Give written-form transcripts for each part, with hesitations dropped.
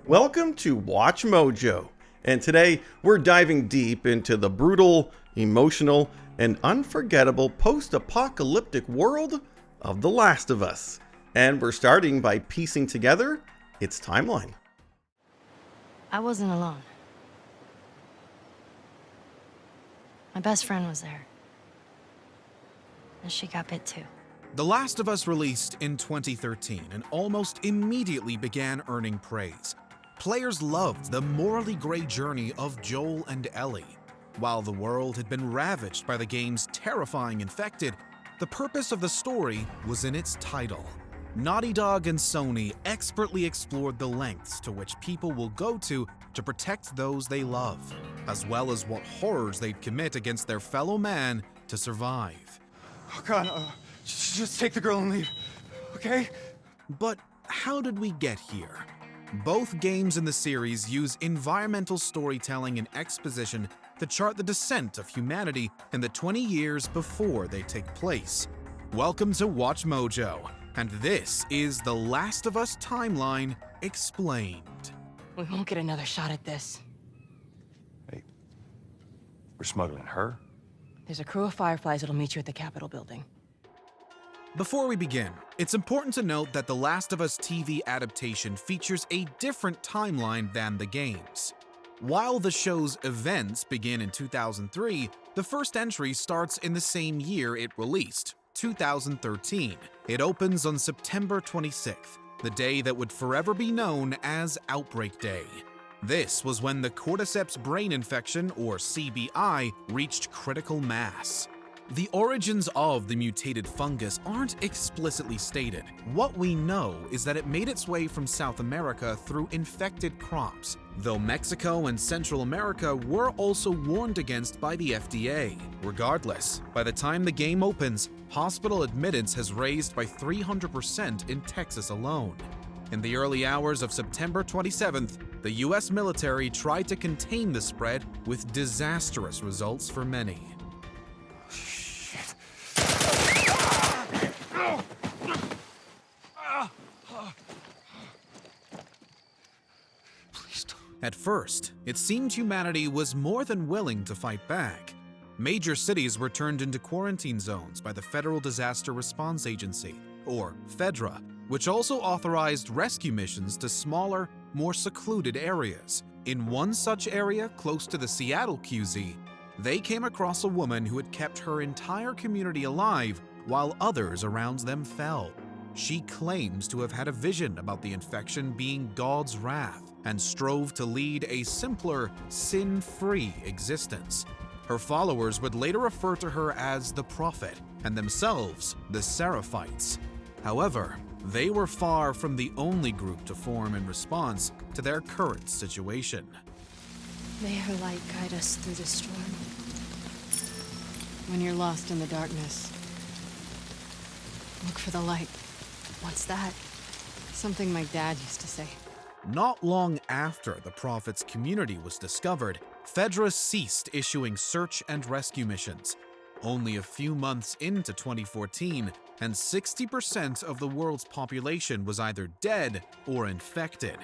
Welcome to Watch Mojo, and today we're diving deep into the brutal, emotional, and unforgettable post-apocalyptic world of The Last of Us. And we're starting by piecing together its timeline. I wasn't alone. My best friend was there. And she got bit too. The Last of Us released in 2013 and almost immediately began earning praise. Players loved the morally gray journey of Joel and Ellie. While the world had been ravaged by the game's terrifying infected, the purpose of the story was in its title. Naughty Dog and Sony expertly explored the lengths to which people will go to protect those they love, as well as what horrors they'd commit against their fellow man to survive. Oh God, just take the girl and leave, okay? But how did we get here? Both games in the series use environmental storytelling and exposition to chart the descent of humanity in the 20 years before they take place. Welcome to Watch Mojo, and this is The Last of Us Timeline Explained. We won't get another shot at this. Hey, we're smuggling her? There's a crew of Fireflies that'll meet you at the Capitol building. Before we begin, it's important to note that The Last of Us TV adaptation features a different timeline than the games. While the show's events begin in 2003, the first entry starts in the same year it released, 2013. It opens on September 26th, the day that would forever be known as Outbreak Day. This was when the Cordyceps brain infection, or CBI, reached critical mass. The origins of the mutated fungus aren't explicitly stated. What we know is that it made its way from South America through infected crops, though Mexico and Central America were also warned against by the FDA. Regardless, by the time the game opens, hospital admittance has raised by 300% in Texas alone. In the early hours of September 27th, the US military tried to contain the spread with disastrous results for many. At first, it seemed humanity was more than willing to fight back. Major cities were turned into quarantine zones by the Federal Disaster Response Agency, or FEDRA, which also authorized rescue missions to smaller, more secluded areas. In one such area, close to the Seattle QZ, they came across a woman who had kept her entire community alive while others around them fell. She claims to have had a vision about the infection being God's wrath and strove to lead a simpler, sin-free existence. Her followers would later refer to her as the Prophet and themselves the Seraphites. However, they were far from the only group to form in response to their current situation. May her light guide us through the storm. When you're lost in the darkness, look for the light. What's that? Something my dad used to say. Not long after the Prophet's community was discovered, FEDRA ceased issuing search and rescue missions. Only a few months into 2014, and 60% of the world's population was either dead or infected.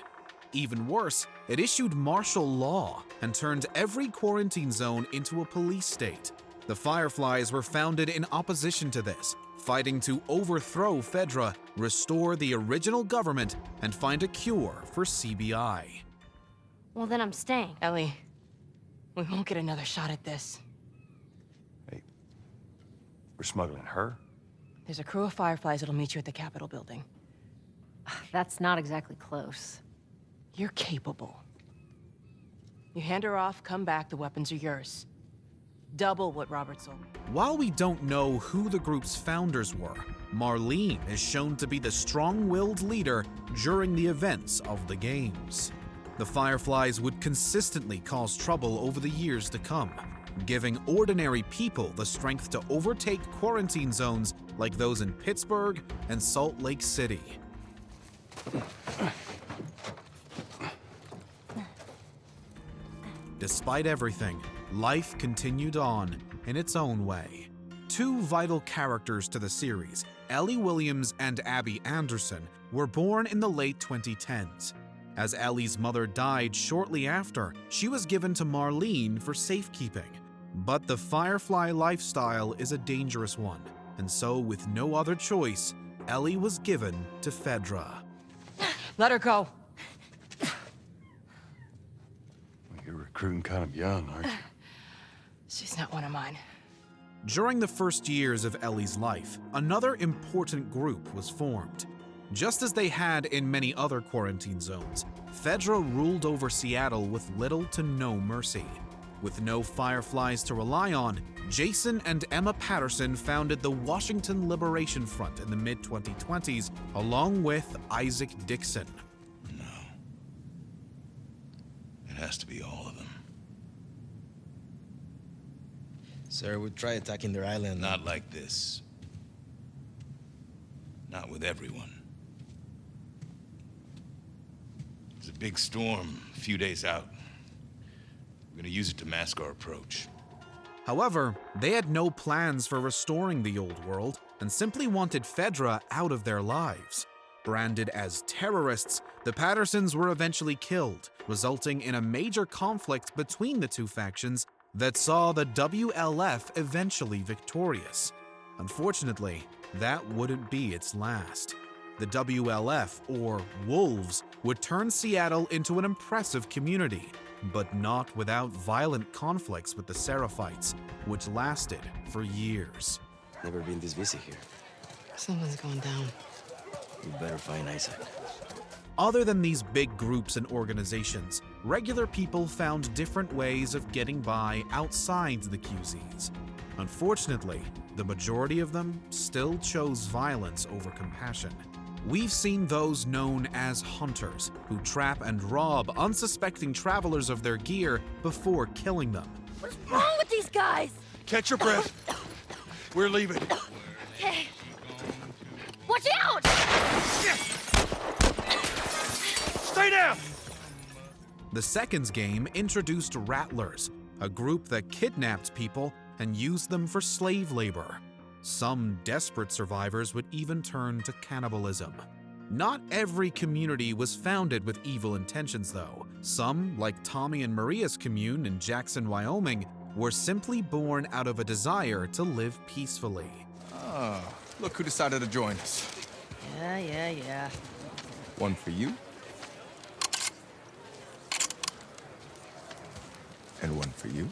Even worse, it issued martial law and turned every quarantine zone into a police state. The Fireflies were founded in opposition to this, fighting to overthrow FEDRA, restore the original government, and find a cure for CBI. Well, then I'm staying. Ellie, we won't get another shot at this. Hey, we're smuggling her? There's a crew of Fireflies that'll meet you at the Capitol building. That's not exactly close. You're capable. You hand her off, come back, the weapons are yours. Double what Robert sold. While we don't know who the group's founders were, Marlene is shown to be the strong-willed leader during the events of the games. The Fireflies would consistently cause trouble over the years to come, giving ordinary people the strength to overtake quarantine zones like those in Pittsburgh and Salt Lake City. Despite everything, life continued on in its own way. Two vital characters to the series, Ellie Williams and Abby Anderson, were born in the late 2010s. As Ellie's mother died shortly after, she was given to Marlene for safekeeping. But the Firefly lifestyle is a dangerous one, and so with no other choice, Ellie was given to Fedra. Let her go. You're recruiting kind of young, aren't you? She's not one of mine. During the first years of Ellie's life, another important group was formed. Just as they had in many other quarantine zones, Fedra ruled over Seattle with little to no mercy. With no Fireflies to rely on, Jason and Emma Patterson founded the Washington Liberation Front in the mid-2020s, along with Isaac Dixon. No. It has to be all of them. Sir, we'd try attacking their island. Not like this. Not with everyone. There's a big storm a few days out. We're gonna use it to mask our approach. However, they had no plans for restoring the old world and simply wanted Fedra out of their lives. Branded as terrorists, the Pattersons were eventually killed, resulting in a major conflict between the two factions that saw the WLF eventually victorious. Unfortunately, that wouldn't be its last. The WLF, or Wolves, would turn Seattle into an impressive community, but not without violent conflicts with the Seraphites, which lasted for years. Never been this busy here. Something's going down. We better find Isaac. Other than these big groups and organizations, regular people found different ways of getting by outside the QZs. Unfortunately, the majority of them still chose violence over compassion. We've seen those known as hunters, who trap and rob unsuspecting travelers of their gear before killing them. What's wrong with these guys? Catch your breath. We're leaving. Okay. Watch out! Stay down! The Seconds game introduced Rattlers, a group that kidnapped people and used them for slave labor. Some desperate survivors would even turn to cannibalism. Not every community was founded with evil intentions, though. Some, like Tommy and Maria's commune in Jackson, Wyoming, were simply born out of a desire to live peacefully. Ah, look who decided to join us. Yeah. One for you. And one for you.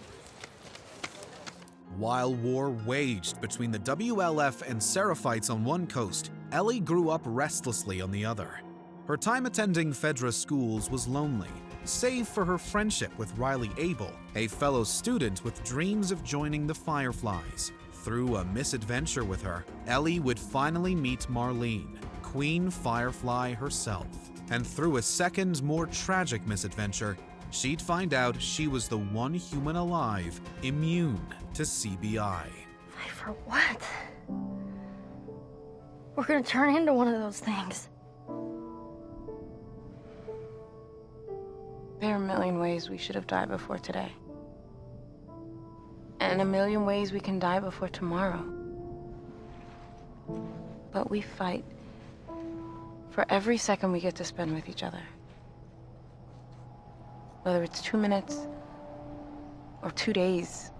While war waged between the WLF and Seraphites on one coast, Ellie grew up restlessly on the other. Her time attending Fedra schools was lonely, save for her friendship with Riley Abel, a fellow student with dreams of joining the Fireflies. Through a misadventure with her, Ellie would finally meet Marlene, Queen Firefly herself. And through a second, more tragic misadventure, she'd find out she was the one human alive immune to CBI. For what? We're gonna turn into one of those things. There are a million ways we should have died before today. And a million ways we can die before tomorrow. But we fight for every second we get to spend with each other. Whether it's 2 minutes or 2 days,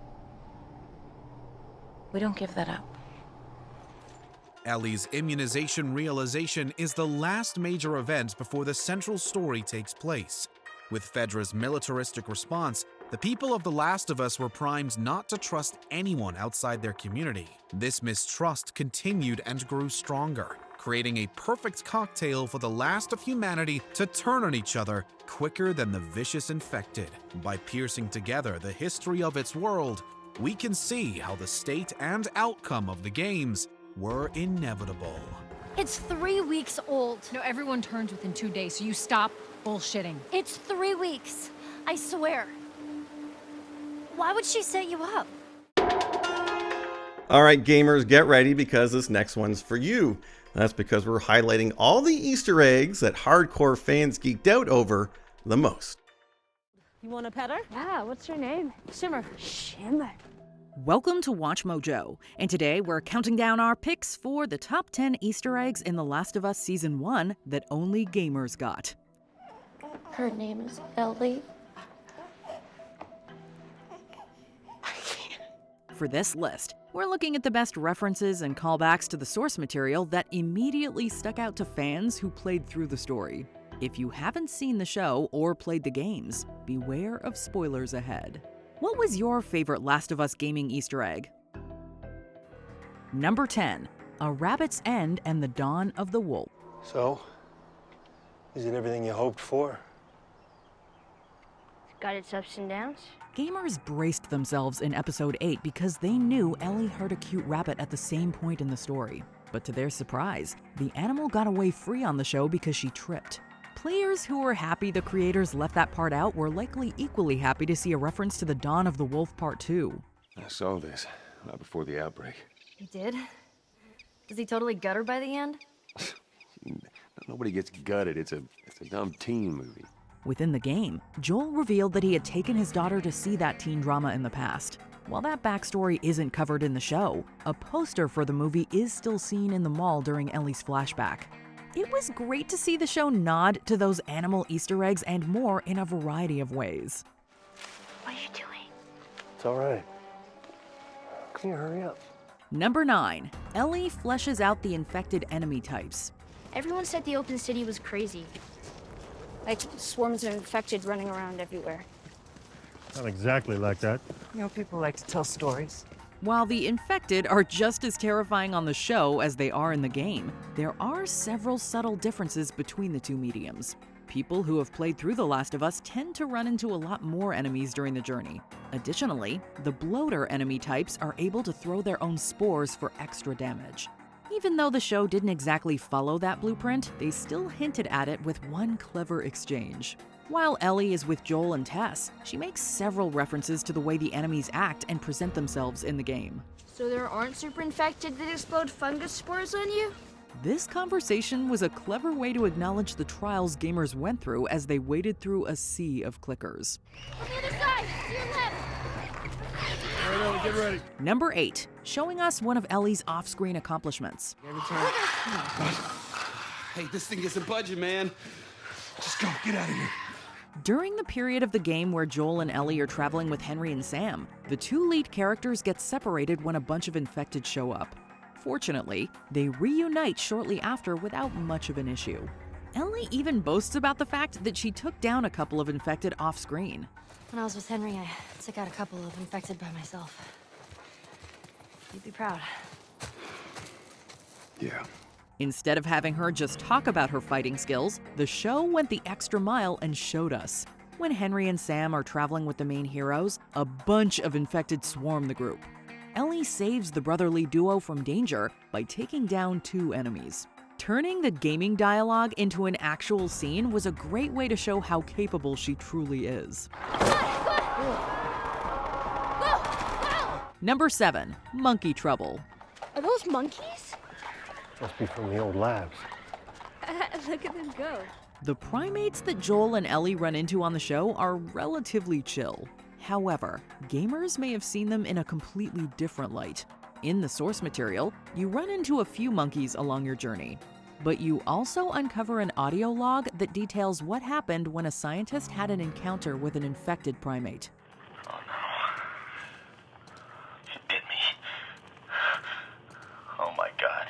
we don't give that up. Ellie's immunization realization is the last major event before the central story takes place. With Fedra's militaristic response, the people of The Last of Us were primed not to trust anyone outside their community. This mistrust continued and grew stronger, creating a perfect cocktail for the last of humanity to turn on each other quicker than the vicious infected. By piecing together the history of its world, we can see how the state and outcome of the games were inevitable. It's 3 weeks old. No, everyone turns within 2 days, so you stop bullshitting. It's 3 weeks. I swear. Why would she set you up? All right, gamers, get ready because this next one's for you. That's because we're highlighting all the Easter eggs that hardcore fans geeked out over the most. You want a pet her? Yeah, what's your name? Shimmer. Shimmer. Welcome to WatchMojo, and today we're counting down our picks for the top 10 Easter eggs in The Last of Us Season 1 that only gamers got. Her name is Ellie. For this list, we're looking at the best references and callbacks to the source material that immediately stuck out to fans who played through the story. If you haven't seen the show or played the games, beware of spoilers ahead. What was your favorite Last of Us gaming Easter egg? Number 10. A Rabbit's End and the Dawn of the Wolf. So, is it everything you hoped for? It's got its ups and downs. Gamers braced themselves in episode 8 because they knew Ellie heard a cute rabbit at the same point in the story. But to their surprise, the animal got away free on the show because she tripped. Players who were happy the creators left that part out were likely equally happy to see a reference to the Dawn of the Wolf Part 2. I saw this right before the outbreak. You did? Does he totally gut her by the end? Nobody gets gutted. It's a dumb teen movie. Within the game, Joel revealed that he had taken his daughter to see that teen drama in the past. While that backstory isn't covered in the show, a poster for the movie is still seen in the mall during Ellie's flashback. It was great to see the show nod to those animal Easter eggs and more in a variety of ways. What are you doing? It's all right. Can you hurry up? Number 9. Ellie fleshes out the infected enemy types. Everyone said the open city was crazy. Like swarms of infected running around everywhere. Not exactly like that. You know, people like to tell stories. While the infected are just as terrifying on the show as they are in the game, there are several subtle differences between the two mediums. People who have played through The Last of Us tend to run into a lot more enemies during the journey. Additionally, the bloater enemy types are able to throw their own spores for extra damage. Even though the show didn't exactly follow that blueprint, they still hinted at it with one clever exchange. While Ellie is with Joel and Tess, she makes several references to the way the enemies act and present themselves in the game. So there aren't super infected that explode fungus spores on you? This conversation was a clever way to acknowledge the trials gamers went through as they waded through a sea of clickers. On the other side, to your left! All right, Ellie, get ready. Number 8, showing us one of Ellie's off-screen accomplishments. Hey, this thing isn't budging, man. Just go, get out of here. During the period of the game where Joel and Ellie are traveling with Henry and Sam, the two lead characters get separated when a bunch of infected show up. Fortunately, they reunite shortly after without much of an issue. Ellie even boasts about the fact that she took down a couple of infected off-screen. When I was with Henry, I took out a couple of infected by myself. You'd be proud. Yeah. Instead of having her just talk about her fighting skills, the show went the extra mile and showed us. When Henry and Sam are traveling with the main heroes, a bunch of infected swarm the group. Ellie saves the brotherly duo from danger by taking down 2 enemies. Turning the gaming dialogue into an actual scene was a great way to show how capable she truly is. Number 7, Monkey Trouble. Are those monkeys? Must be from the old labs. Look at them go. The primates that Joel and Ellie run into on the show are relatively chill. However, gamers may have seen them in a completely different light. In the source material, you run into a few monkeys along your journey. But you also uncover an audio log that details what happened when a scientist had an encounter with an infected primate. Oh no. She bit me. Oh my god.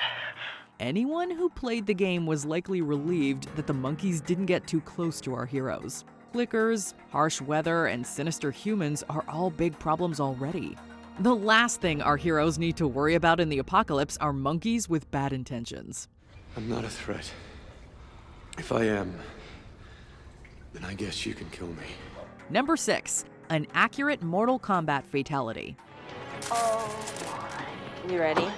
Anyone who played the game was likely relieved that the monkeys didn't get too close to our heroes. Clickers, harsh weather, and sinister humans are all big problems already. The last thing our heroes need to worry about in the apocalypse are monkeys with bad intentions. I'm not a threat. If I am, then I guess you can kill me. Number 6, an accurate Mortal Kombat fatality. You ready?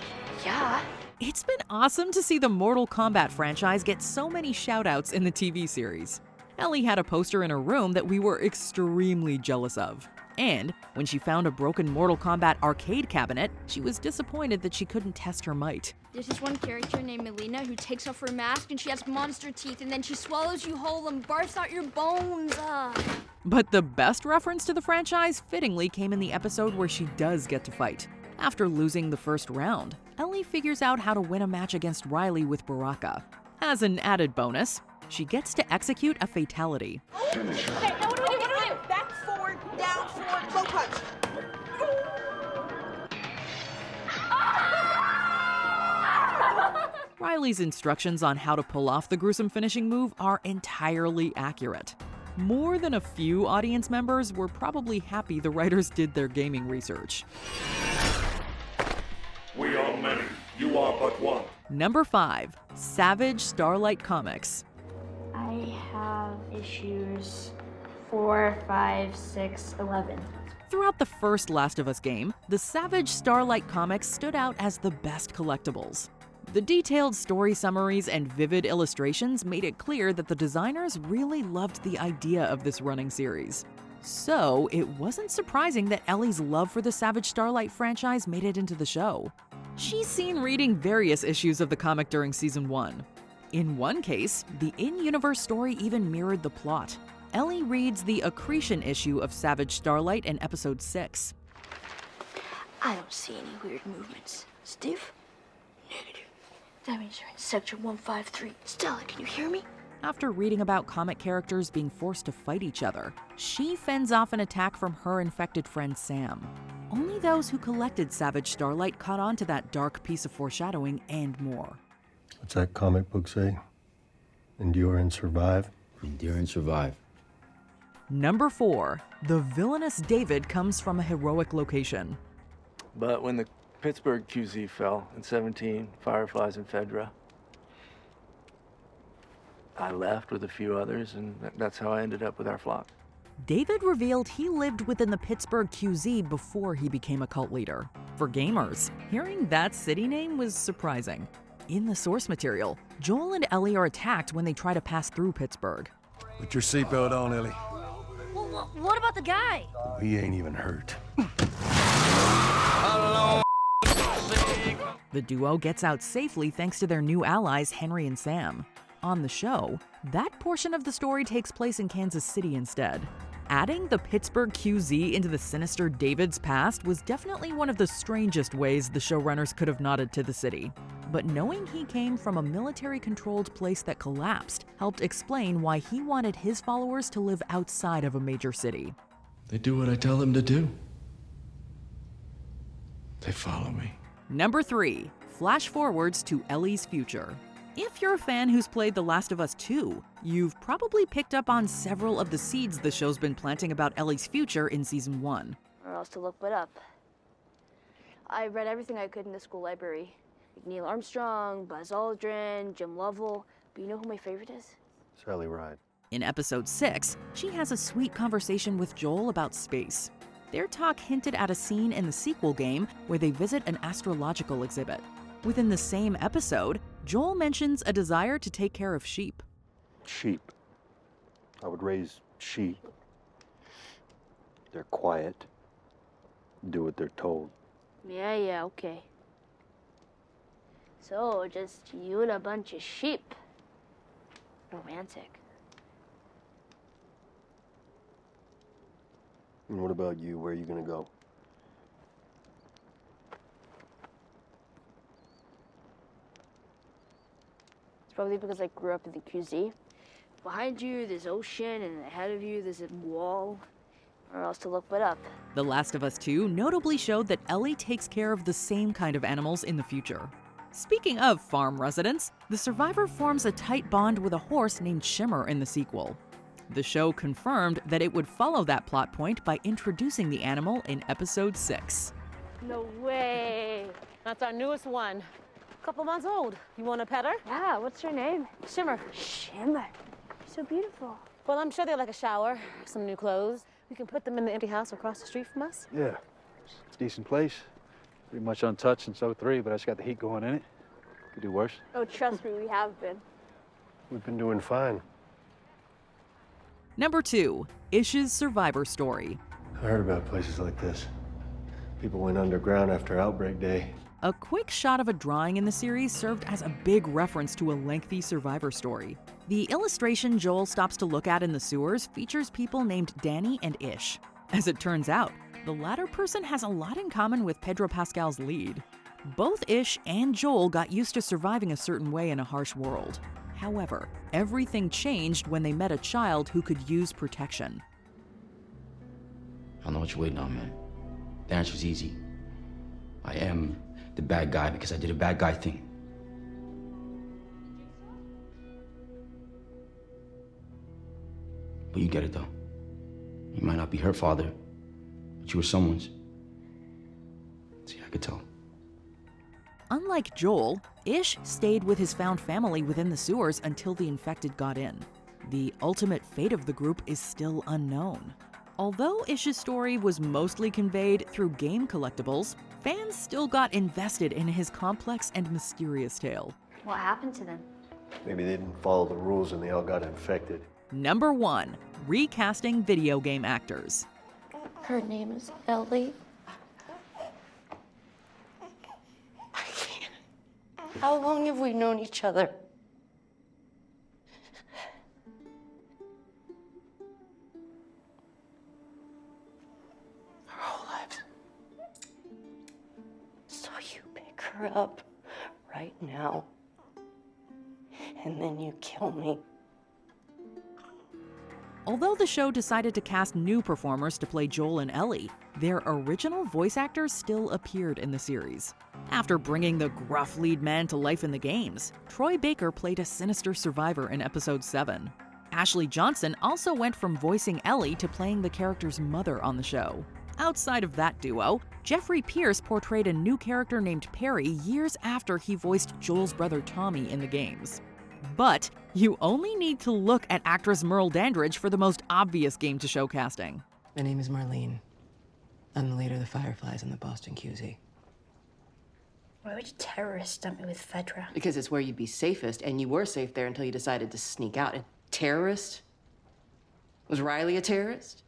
Yeah. It's been awesome to see the Mortal Kombat franchise get so many shoutouts in the TV series. Ellie had a poster in her room that we were extremely jealous of. And when she found a broken Mortal Kombat arcade cabinet, she was disappointed that she couldn't test her might. There's this one character named Melina who takes off her mask and she has monster teeth and then she swallows you whole and barfs out your bones. But the best reference to the franchise fittingly came in the episode where she does get to fight. After losing the first round, Ellie figures out how to win a match against Riley with Baraka. As an added bonus, she gets to execute a fatality. Okay, now what do we do? What do we do? Back, forward, down, forward, low punch. Riley's instructions on how to pull off the gruesome finishing move are entirely accurate. More than a few audience members were probably happy the writers did their gaming research. We are many, you are but one. Number 5. Savage Starlight Comics. I have issues 4, 5, 6, 11. Throughout the first Last of Us game, the Savage Starlight comics stood out as the best collectibles. The detailed story summaries and vivid illustrations made it clear that the designers really loved the idea of this running series. So, it wasn't surprising that Ellie's love for the Savage Starlight franchise made it into the show. She's seen reading various issues of the comic during Season 1. In one case, the in-universe story even mirrored the plot. Ellie reads the Accretion issue of Savage Starlight in Episode 6. I don't see any weird movements. Steve? Negative. That means you're in Sector 153. Stella, can you hear me? After reading about comic characters being forced to fight each other, she fends off an attack from her infected friend Sam. Only those who collected Savage Starlight caught on to that dark piece of foreshadowing and more. What's that comic book say? Endure and survive? Endure and survive. Number 4. The villainous David comes from a heroic location. But when the Pittsburgh QZ fell in 17, Fireflies and Fedra, I left with a few others, and that's how I ended up with our flock. David revealed he lived within the Pittsburgh QZ before he became a cult leader. For gamers, hearing that city name was surprising. In the source material, Joel and Ellie are attacked when they try to pass through Pittsburgh. Put your seatbelt on, Ellie. Well, what about the guy? He ain't even hurt. The duo gets out safely thanks to their new allies, Henry and Sam. On the show, that portion of the story takes place in Kansas City instead. Adding the Pittsburgh QZ into the sinister David's past was definitely one of the strangest ways the showrunners could have nodded to the city. But knowing he came from a military-controlled place that collapsed helped explain why he wanted his followers to live outside of a major city. They do what I tell them to do. They follow me. Number 3. Flash forwards to Ellie's future. If you're a fan who's played The Last of Us 2, you've probably picked up on several of the seeds the show's been planting about Ellie's future in Season 1. Or else to look it up. I read everything I could in the school library. Like Neil Armstrong, Buzz Aldrin, Jim Lovell. But you know who my favorite is? Sally Ride. In Episode 6, she has a sweet conversation with Joel about space. Their talk hinted at a scene in the sequel game where they visit an astrological exhibit. Within the same episode, Joel mentions a desire to take care of sheep. Sheep. I would raise sheep. They're quiet. Do what they're told. Yeah, okay. So, just you and a bunch of sheep. Romantic. And what about you? Where are you gonna go? It's probably because I grew up in the QZ. Behind you, there's ocean, and ahead of you, there's a wall. Or else to look it up. The Last of Us 2 notably showed that Ellie takes care of the same kind of animals in the future. Speaking of farm residents, the survivor forms a tight bond with a horse named Shimmer in the sequel. The show confirmed that it would follow that plot point by introducing the animal in Episode 6. No way. That's our newest one. Couple months old. You want to pet her? Yeah, what's her name? Shimmer. Shimmer. So beautiful. Well, I'm sure they'd like a shower, some new clothes. We can put them in the empty house across the street from us. Yeah, it's a decent place. Pretty much untouched since '03, but I just got the heat going in it. Could do worse. Oh, trust me, we have been. We've been doing fine. Number 2. Ish's survivor story. I heard about places like this. People went underground after Outbreak Day. A quick shot of a drawing in the series served as a big reference to a lengthy survivor story. The illustration Joel stops to look at in the sewers features people named Danny and Ish. As it turns out, the latter person has a lot in common with Pedro Pascal's lead. Both Ish and Joel got used to surviving a certain way in a harsh world. However, everything changed when they met a child who could use protection. I don't know what you're waiting on, man. The answer's easy. I am the bad guy because I did a bad guy thing. But you get it, though. You might not be her father, but you were someone's. See, I could tell. Unlike Joel, Ish stayed with his found family within the sewers until the infected got in. The ultimate fate of the group is still unknown. Although Ish's story was mostly conveyed through game collectibles, fans still got invested in his complex and mysterious tale. What happened to them? Maybe they didn't follow the rules and they all got infected. Number 1. Recasting video game actors. Her name is Ellie. How long have we known each other? Our whole lives. So you pick her up right now, and then you kill me. Although the show decided to cast new performers to play Joel and Ellie, their original voice actors still appeared in the series. After bringing the gruff lead man to life in the games, Troy Baker played a sinister survivor in episode 7. Ashley Johnson also went from voicing Ellie to playing the character's mother on the show. Outside of that duo, Jeffrey Pierce portrayed a new character named Perry years after he voiced Joel's brother Tommy in the games. But you only need to look at actress Merle Dandridge for the most obvious game-to-show casting. My name is Marlene. I'm the leader of the Fireflies in the Boston QZ. Why would terrorists dump me with Fedra? Because it's where you'd be safest, and you were safe there until you decided to sneak out. And terrorist? Was Riley a terrorist?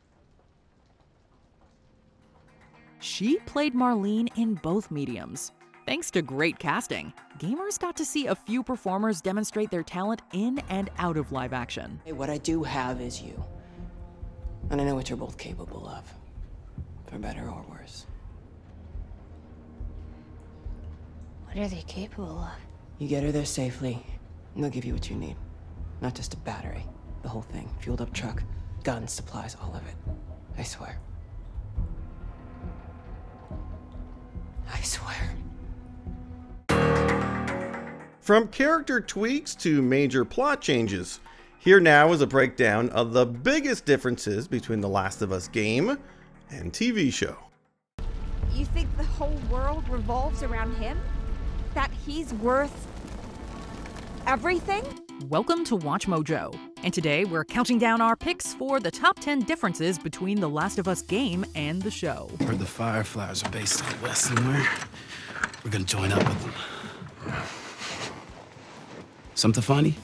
She played Marlene in both mediums. Thanks to great casting, gamers got to see a few performers demonstrate their talent in and out of live action. Hey, what I do have is you. And I know what you're both capable of. For better or worse. What are they capable of? You get her there safely, and they'll give you what you need. Not just a battery, the whole thing. Fueled up truck, guns, supplies, all of it. I swear. I swear. From character tweaks to major plot changes, here now is a breakdown of the biggest differences between the Last of Us game and TV show. You think the whole world revolves around him? That he's worth everything? Welcome to WatchMojo, and today we're counting down our picks for the top 10 differences between the Last of Us game and the show. Heard the Fireflies are based out west somewhere. We're gonna join up with them. Something funny?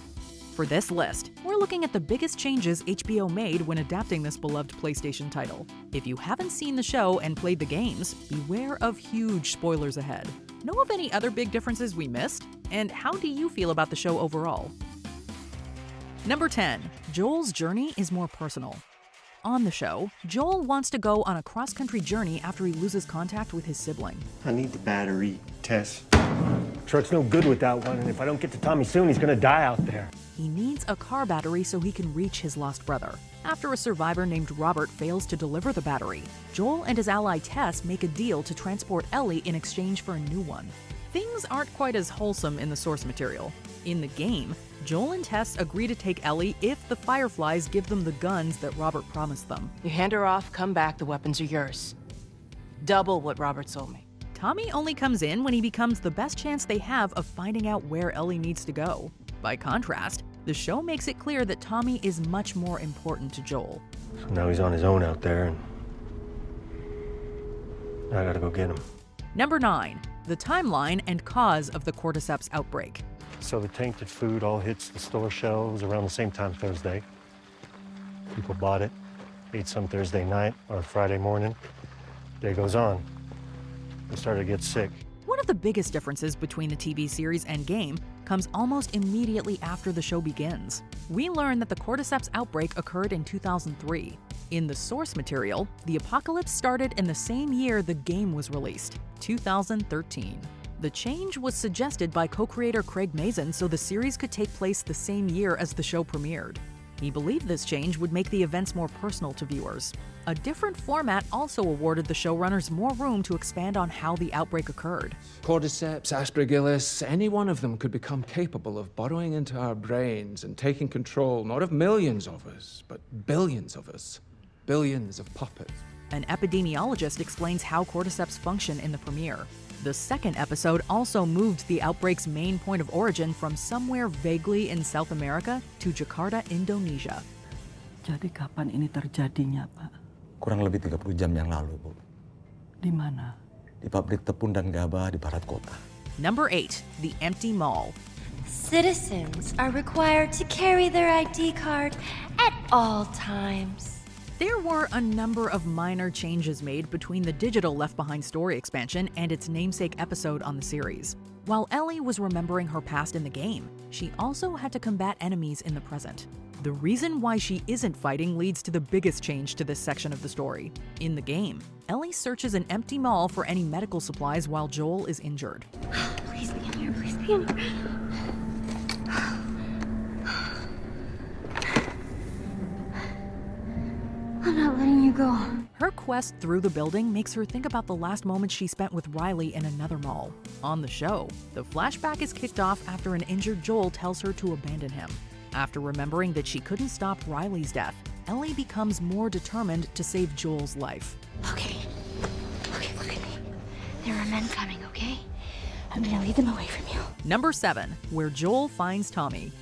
For this list, we're looking at the biggest changes HBO made when adapting this beloved PlayStation title. If you haven't seen the show and played the games, beware of huge spoilers ahead. Know of any other big differences we missed? And how do you feel about the show overall? Number 10. Joel's journey is more personal. On the show, Joel wants to go on a cross-country journey after he loses contact with his sibling. I need the battery, Tess. Truck's no good without one, and if I don't get to Tommy soon, he's gonna die out there. He needs a car battery so he can reach his lost brother. After a survivor named Robert fails to deliver the battery, Joel and his ally Tess make a deal to transport Ellie in exchange for a new one. Things aren't quite as wholesome in the source material. In the game, Joel and Tess agree to take Ellie if the Fireflies give them the guns that Robert promised them. You hand her off, come back, the weapons are yours. Double what Robert sold me. Tommy only comes in when he becomes the best chance they have of finding out where Ellie needs to go. By contrast, the show makes it clear that Tommy is much more important to Joel. So now he's on his own out there, and I gotta go get him. Number 9. The timeline and cause of the Cordyceps outbreak. So the tainted food all hits the store shelves around the same time Thursday. People bought it, ate some Thursday night or Friday morning. Day goes on. They started to get sick. One of the biggest differences between the TV series and game comes almost immediately after the show begins. We learn that the Cordyceps outbreak occurred in 2003. In the source material, the apocalypse started in the same year the game was released, 2013. The change was suggested by co-creator Craig Mazin so the series could take place the same year as the show premiered. He believed this change would make the events more personal to viewers. A different format also awarded the showrunners more room to expand on how the outbreak occurred. Cordyceps, aspergillus, any one of them could become capable of burrowing into our brains and taking control not of millions of us, but billions of us. Billions of puppets. An epidemiologist explains how cordyceps function in the premiere. The second episode also moved the outbreak's main point of origin from somewhere vaguely in South America to Jakarta, Indonesia. Jadi kapan ini terjadinya, Pak? Kurang lebih 30 jam yang lalu, Bu. Di mana? Di pabrik tepung dan gabah di barat kota. Number 8, the empty mall. Citizens are required to carry their ID card at all times. There were a number of minor changes made between the digital Left Behind story expansion and its namesake episode on the series. While Ellie was remembering her past in the game, she also had to combat enemies in the present. The reason why she isn't fighting leads to the biggest change to this section of the story. In the game, Ellie searches an empty mall for any medical supplies while Joel is injured. Please be in here, please be in here. I'm not letting you go. Her quest through the building makes her think about the last moments she spent with Riley in another mall. On the show, the flashback is kicked off after an injured Joel tells her to abandon him. After remembering that she couldn't stop Riley's death, Ellie becomes more determined to save Joel's life. Okay, look at me. There are men coming, okay? I'm gonna lead them away from you. Number 7, where Joel finds Tommy.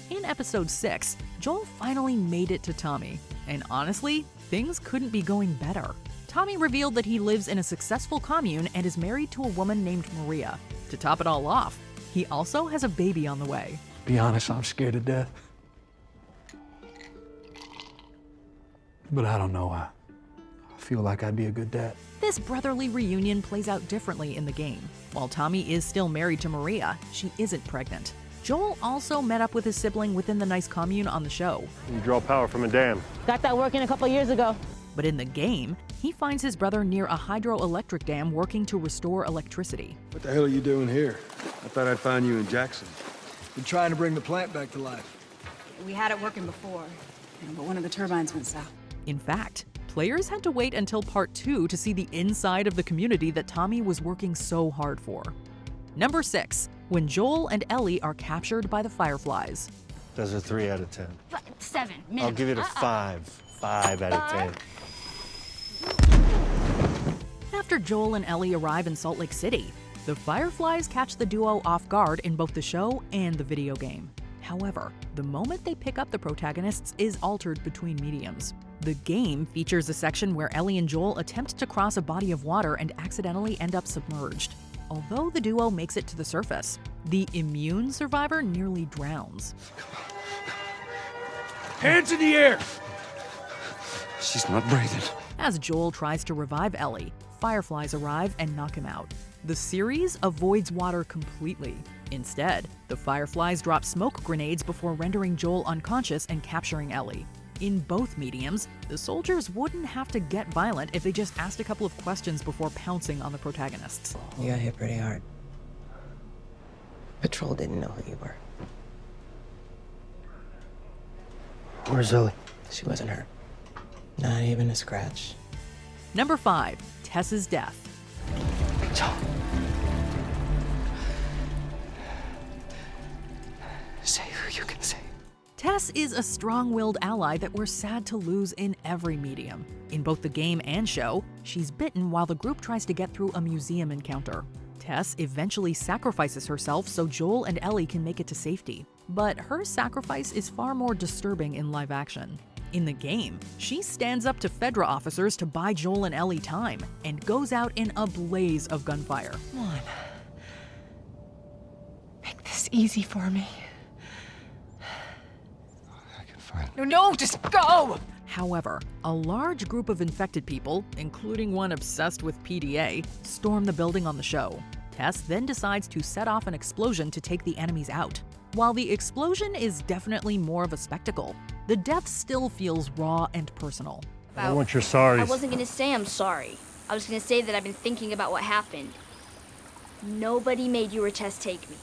In episode 6, Joel finally made it to Tommy. And honestly, things couldn't be going better. Tommy revealed that he lives in a successful commune and is married to a woman named Maria. To top it all off, he also has a baby on the way. Be honest, I'm scared to death. But I don't know. I feel like I'd be a good dad. This brotherly reunion plays out differently in the game. While Tommy is still married to Maria, she isn't pregnant. Joel also met up with his sibling within the nice commune on the show. You draw power from a dam. Got that working a couple years ago. But in the game, he finds his brother near a hydroelectric dam working to restore electricity. What the hell are you doing here? I thought I'd find you in Jackson. We're trying to bring the plant back to life. We had it working before, but one of the turbines went south. In fact, players had to wait until part 2 to see the inside of the community that Tommy was working so hard for. Number 6, when Joel and Ellie are captured by the Fireflies. That's a 3 out of 10. 7 minimum. I'll give it a 5. 5 out of 10. After Joel and Ellie arrive in Salt Lake City, the Fireflies catch the duo off guard in both the show and the video game. However, the moment they pick up the protagonists is altered between mediums. The game features a section where Ellie and Joel attempt to cross a body of water and accidentally end up submerged. Although the duo makes it to the surface, the immune survivor nearly drowns. Hands in the air! She's not breathing. As Joel tries to revive Ellie, Fireflies arrive and knock him out. The series avoids water completely. Instead, the Fireflies drop smoke grenades before rendering Joel unconscious and capturing Ellie. In both mediums, the soldiers wouldn't have to get violent if they just asked a couple of questions before pouncing on the protagonists. You got hit pretty hard. Patrol didn't know who you were. Where's Ellie? She wasn't hurt. Not even a scratch. Number 5, Tess's death. Say who you can say. Tess is a strong-willed ally that we're sad to lose in every medium. In both the game and show, she's bitten while the group tries to get through a museum encounter. Tess eventually sacrifices herself so Joel and Ellie can make it to safety. But her sacrifice is far more disturbing in live action. In the game, she stands up to Fedra officers to buy Joel and Ellie time and goes out in a blaze of gunfire. Come on. Make this easy for me. No, just go! However, a large group of infected people, including one obsessed with PDA, storm the building on the show. Tess then decides to set off an explosion to take the enemies out. While the explosion is definitely more of a spectacle, the death still feels raw and personal. I want your sorries. I wasn't gonna say I'm sorry. I was gonna say that I've been thinking about what happened. Nobody made you or Tess take me.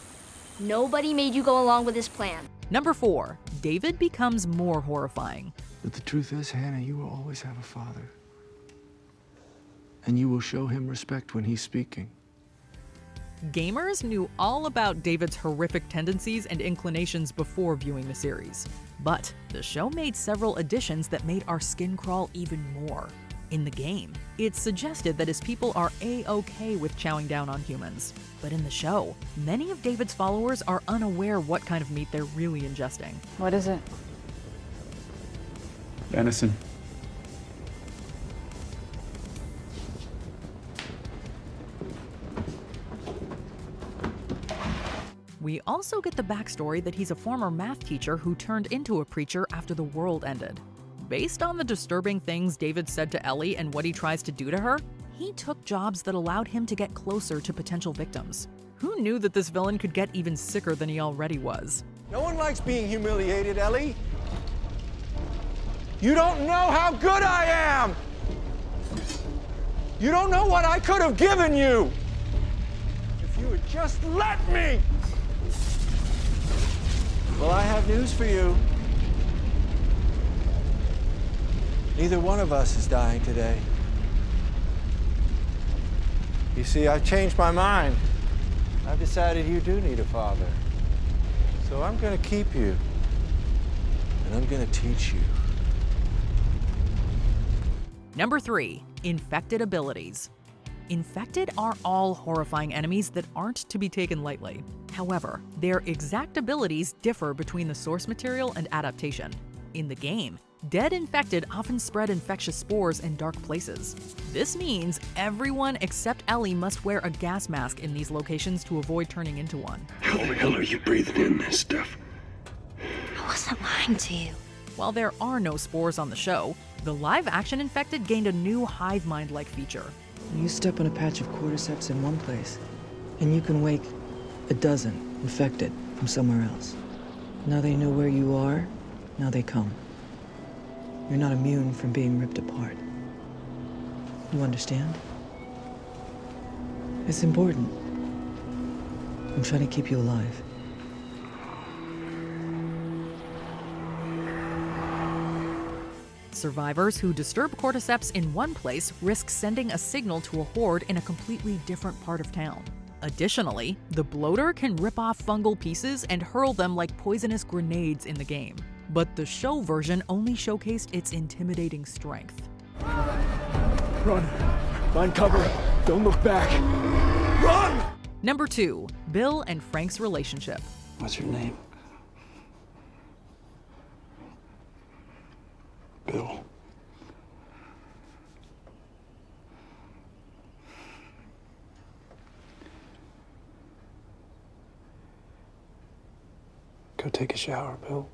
Nobody made you go along with this plan. Number 4, David becomes more horrifying. But the truth is, Hannah, you will always have a father. And you will show him respect when he's speaking. Gamers knew all about David's horrific tendencies and inclinations before viewing the series. But the show made several additions that made our skin crawl even more. In the game, it's suggested that his people are A-okay with chowing down on humans. But in the show, many of David's followers are unaware what kind of meat they're really ingesting. What is it? Venison. We also get the backstory that he's a former math teacher who turned into a preacher after the world ended. Based on the disturbing things David said to Ellie and what he tries to do to her, he took jobs that allowed him to get closer to potential victims. Who knew that this villain could get even sicker than he already was? No one likes being humiliated, Ellie. You don't know how good I am! You don't know what I could have given you! If you would just let me! Well, I have news for you. Neither one of us is dying today. You see, I've changed my mind. I've decided you do need a father. So I'm gonna keep you. And I'm gonna teach you. Number 3, infected abilities. Infected are all horrifying enemies that aren't to be taken lightly. However, their exact abilities differ between the source material and adaptation. In the game, dead infected often spread infectious spores in dark places. This means everyone except Ellie must wear a gas mask in these locations to avoid turning into one. How the hell are you breathing in this stuff? I wasn't lying to you. While there are no spores on the show, the live-action infected gained a new hive mind-like feature. You step on a patch of Cordyceps in one place, and you can wake a dozen infected from somewhere else. Now they know where you are, now they come. You're not immune from being ripped apart. You understand? It's important. I'm trying to keep you alive. Survivors who disturb Cordyceps in one place risk sending a signal to a horde in a completely different part of town. Additionally, the bloater can rip off fungal pieces and hurl them like poisonous grenades in the game. But the show version only showcased its intimidating strength. Run! Find cover! Don't look back! Run! Number 2, Bill and Frank's relationship. What's your name? Bill. Go take a shower, Bill.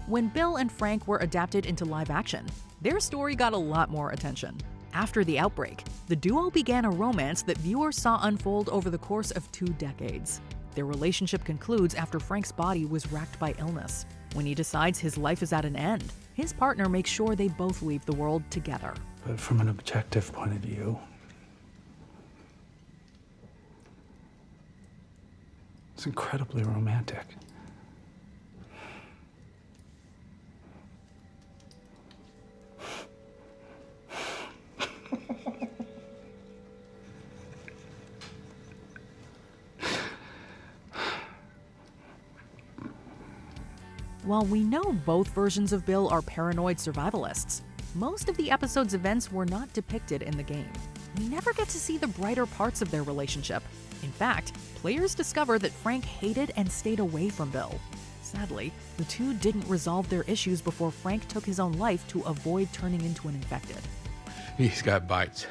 When Bill and Frank were adapted into live action, their story got a lot more attention. After the outbreak, the duo began a romance that viewers saw unfold over the course of 2 decades. Their relationship concludes after Frank's body was racked by illness. When he decides his life is at an end, his partner makes sure they both leave the world together. But from an objective point of view, it's incredibly romantic. While we know both versions of Bill are paranoid survivalists, most of the episode's events were not depicted in the game. We never get to see the brighter parts of their relationship. In fact, players discover that Frank hated and stayed away from Bill. Sadly, the two didn't resolve their issues before Frank took his own life to avoid turning into an infected. He's got bites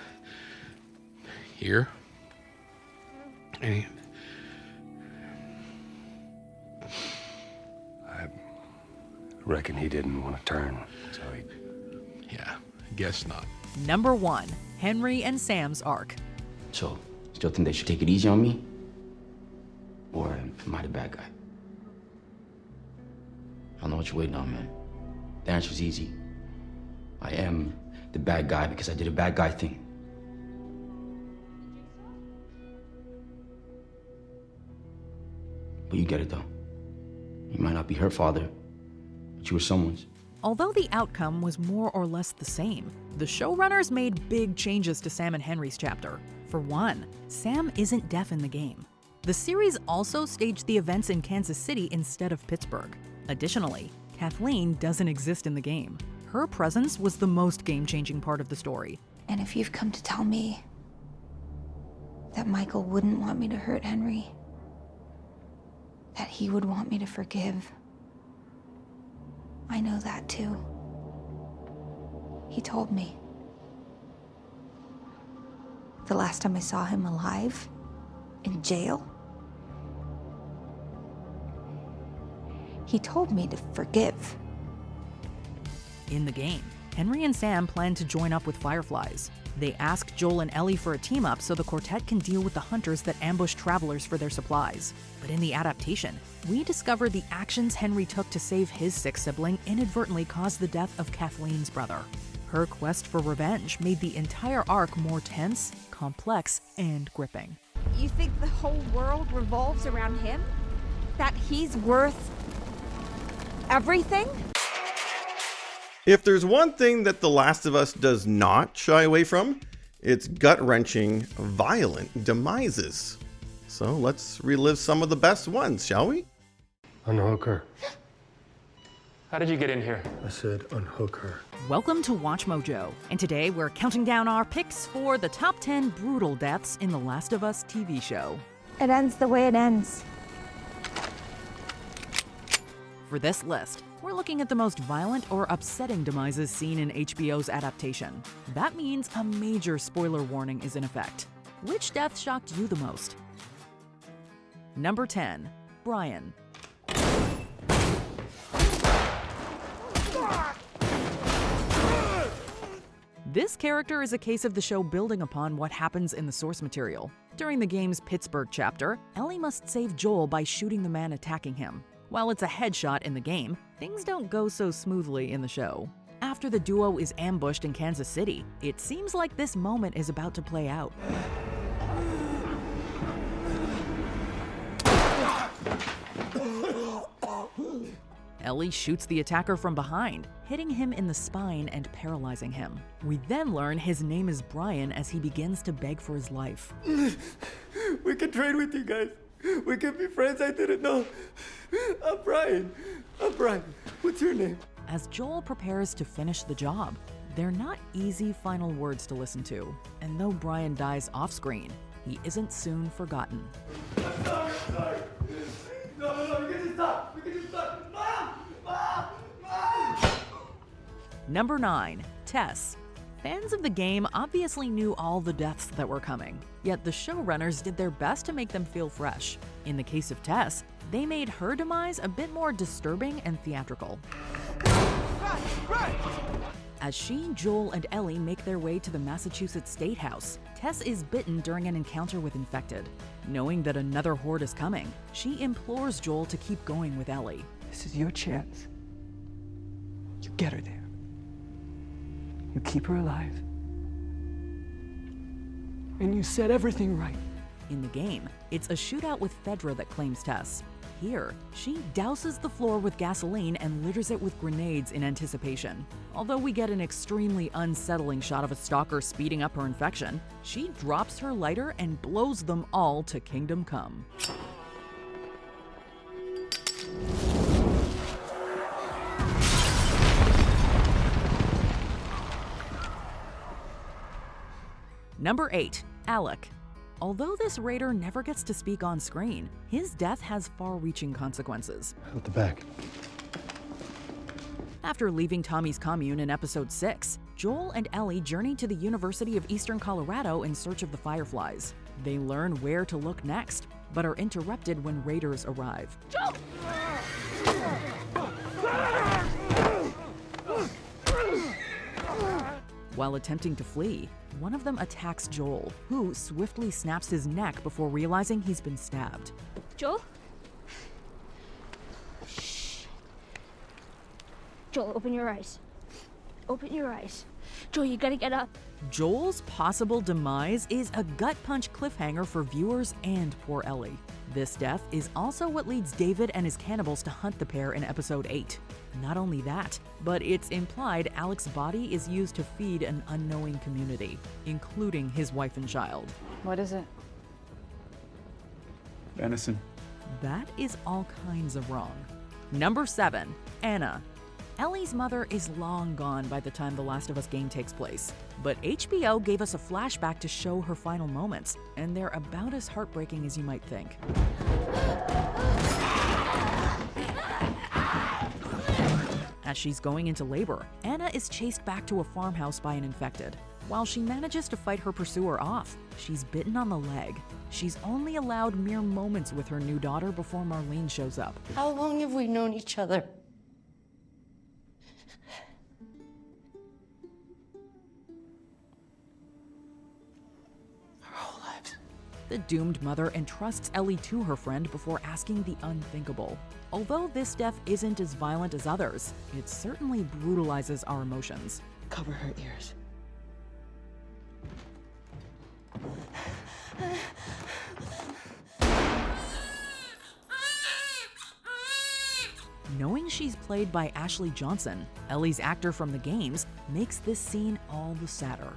here, and I reckon he didn't want to turn, so yeah, I guess not. Number 1, Henry and Sam's arc. So, still think they should take it easy on me? Or am I the bad guy? I don't know what you're waiting on, man. The answer's easy. I am the bad guy because I did a bad guy thing. But you get it, though. You might not be her father, but you were someone's. Although the outcome was more or less the same, the showrunners made big changes to Sam and Henry's chapter. For one, Sam isn't deaf in the game. The series also staged the events in Kansas City instead of Pittsburgh. Additionally, Kathleen doesn't exist in the game. Her presence was the most game-changing part of the story. And if you've come to tell me that Michael wouldn't want me to hurt Henry, that he would want me to forgive, I know that too. He told me. The last time I saw him alive, in jail, he told me to forgive. In the game, Henry and Sam plan to join up with Fireflies. They ask Joel and Ellie for a team-up so the quartet can deal with the hunters that ambush travelers for their supplies. But in the adaptation, we discover the actions Henry took to save his sick sibling inadvertently caused the death of Kathleen's brother. Her quest for revenge made the entire arc more tense, complex, and gripping. You think the whole world revolves around him? That he's worth everything? If there's one thing that The Last of Us does not shy away from, it's gut-wrenching, violent demises. So let's relive some of the best ones, shall we? Unhook her. How did you get in here? I said unhook her. Welcome to WatchMojo, and today we're counting down our picks for the top 10 brutal deaths in The Last of Us TV show. It ends the way it ends. For this list, we're looking at the most violent or upsetting demises seen in HBO's adaptation. That means a major spoiler warning is in effect. Which death shocked you the most? Number 10, Brian. This character is a case of the show building upon what happens in the source material. During the game's Pittsburgh chapter, Ellie must save Joel by shooting the man attacking him. While it's a headshot in the game, things don't go so smoothly in the show. After the duo is ambushed in Kansas City, it seems like this moment is about to play out. Ellie shoots the attacker from behind, hitting him in the spine and paralyzing him. We then learn his name is Brian as he begins to beg for his life. We can trade with you guys. We can be friends. I didn't know. I'm Brian. What's your name? As Joel prepares to finish the job, they're not easy final words to listen to. And though Brian dies off-screen, he isn't soon forgotten. I'm sorry. No, we can just stop. Mom! Number 9, Tess. Fans of the game obviously knew all the deaths that were coming, yet the showrunners did their best to make them feel fresh. In the case of Tess, they made her demise a bit more disturbing and theatrical. As she, Joel, and Ellie make their way to the Massachusetts State House, Tess is bitten during an encounter with Infected. Knowing that another horde is coming, she implores Joel to keep going with Ellie. This is your chance. You get her there. You keep her alive. And you set everything right. In the game, it's a shootout with Pedro that claims Tess. Here, she douses the floor with gasoline and litters it with grenades in anticipation. Although we get an extremely unsettling shot of a stalker speeding up her infection, she drops her lighter and blows them all to kingdom come. Number 8, Alec. Although this raider never gets to speak on screen, his death has far-reaching consequences. Out the back. After leaving Tommy's commune in episode 6, Joel and Ellie journey to the University of Eastern Colorado in search of the Fireflies. They learn where to look next, but are interrupted when raiders arrive. Joel! While attempting to flee, one of them attacks Joel, who swiftly snaps his neck before realizing he's been stabbed. Joel? Joel, open your eyes. Open your eyes. Joel, you gotta get up. Joel's possible demise is a gut punch cliffhanger for viewers and poor Ellie. This death is also what leads David and his cannibals to hunt the pair in episode 8. Not only that, but it's implied Alec's body is used to feed an unknowing community, including his wife and child. What is it? Venison. That is all kinds of wrong. Number 7, Anna. Ellie's mother is long gone by the time The Last of Us game takes place, but HBO gave us a flashback to show her final moments, and they're about as heartbreaking as you might think. As she's going into labor, Anna is chased back to a farmhouse by an infected. While she manages to fight her pursuer off, she's bitten on the leg. She's only allowed mere moments with her new daughter before Marlene shows up. How long have we known each other? The doomed mother entrusts Ellie to her friend before asking the unthinkable. Although this death isn't as violent as others, it certainly brutalizes our emotions. Cover her ears. Knowing she's played by Ashley Johnson, Ellie's actor from the games, makes this scene all the sadder.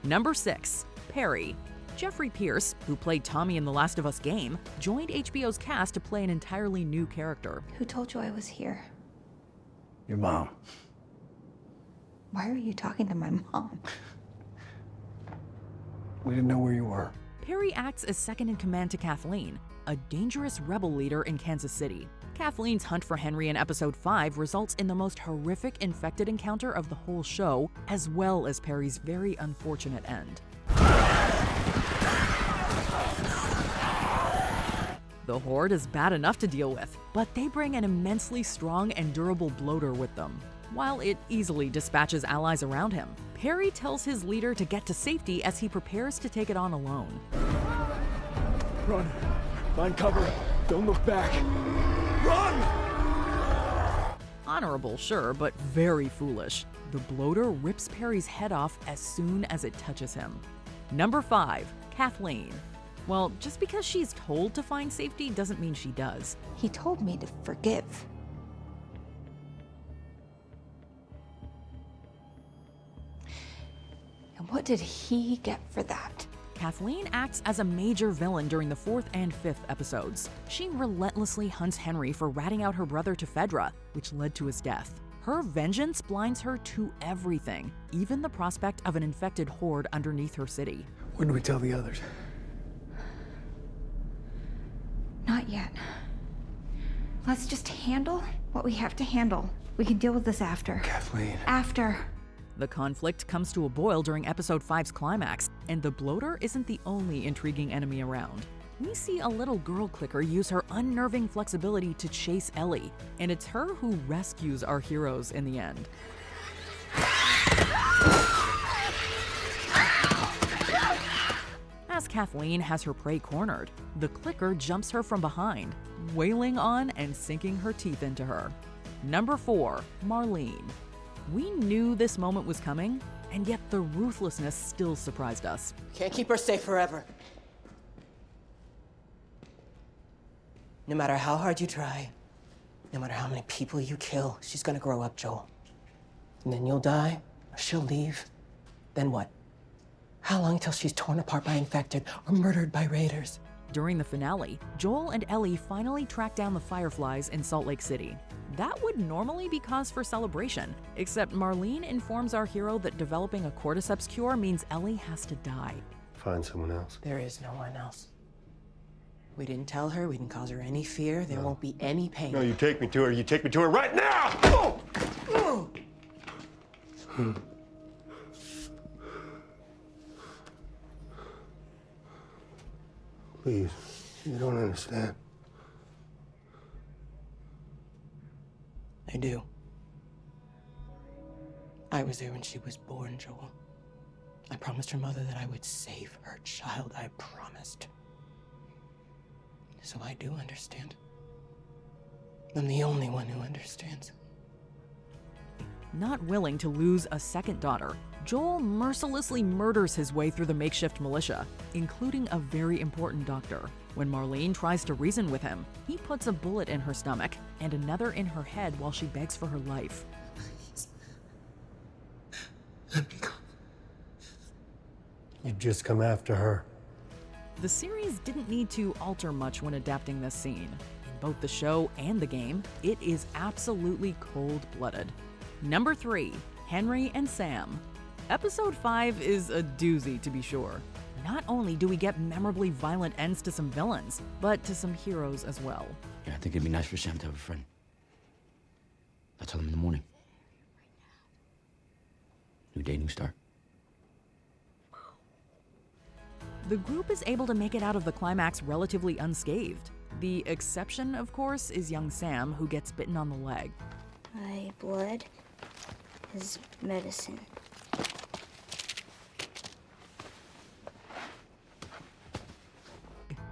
Number 6, Perry. Jeffrey Pierce, who played Tommy in The Last of Us game, joined HBO's cast to play an entirely new character. Who told you I was here? Your mom. Why are you talking to my mom? We didn't know where you were. Perry acts as second in command to Kathleen, a dangerous rebel leader in Kansas City. Kathleen's hunt for Henry in episode 5 results in the most horrific infected encounter of the whole show, as well as Perry's very unfortunate end. The Horde is bad enough to deal with, but they bring an immensely strong and durable bloater with them. While it easily dispatches allies around him, Perry tells his leader to get to safety as he prepares to take it on alone. Run. Find cover. Don't look back. Run! Honorable, sure, but very foolish. The bloater rips Perry's head off as soon as it touches him. Number 5, Kathleen. Well, just because she's told to find safety doesn't mean she does. He told me to forgive. And what did he get for that? Kathleen acts as a major villain during the 4th and 5th episodes. She relentlessly hunts Henry for ratting out her brother to Fedra, which led to his death. Her vengeance blinds her to everything, even the prospect of an infected horde underneath her city. When do we tell the others? Not yet. Let's just handle what we have to handle. We can deal with this after. Kathleen. After. The conflict comes to a boil during episode 5's climax, and the bloater isn't the only intriguing enemy around. We see a little girl clicker use her unnerving flexibility to chase Ellie, and it's her who rescues our heroes in the end. As Kathleen has her prey cornered, the clicker jumps her from behind, wailing on and sinking her teeth into her. Number 4, Marlene. We knew this moment was coming, and yet the ruthlessness still surprised us. Can't keep her safe forever. No matter how hard you try, no matter how many people you kill, she's gonna grow up, Joel. And then you'll die, or she'll leave. Then what? How long until she's torn apart by infected or murdered by raiders? During the finale, Joel and Ellie finally track down the Fireflies in Salt Lake City. That would normally be cause for celebration, except Marlene informs our hero that developing a Cordyceps cure means Ellie has to die. Find someone else. There is no one else. We didn't tell her, we didn't cause her any fear, there won't be any pain. No, you take me to her. You take me to her right now! Oh! Please, you don't understand. I do. I was there when she was born, Joel. I promised her mother that I would save her child. I promised. So I do understand. I'm the only one who understands. Not willing to lose a second daughter, Joel mercilessly murders his way through the makeshift militia, including a very important doctor. When Marlene tries to reason with him, he puts a bullet in her stomach and another in her head while she begs for her life. You'd just come after her. The series didn't need to alter much when adapting this scene. In both the show and the game, it is absolutely cold-blooded. Number 3, Henry and Sam. Episode 5 is a doozy, to be sure. Not only do we get memorably violent ends to some villains, but to some heroes as well. Yeah, I think it'd be nice for Sam to have a friend. I'll tell him in the morning. New day, new start. The group is able to make it out of the climax relatively unscathed. The exception, of course, is young Sam, who gets bitten on the leg. My blood is medicine.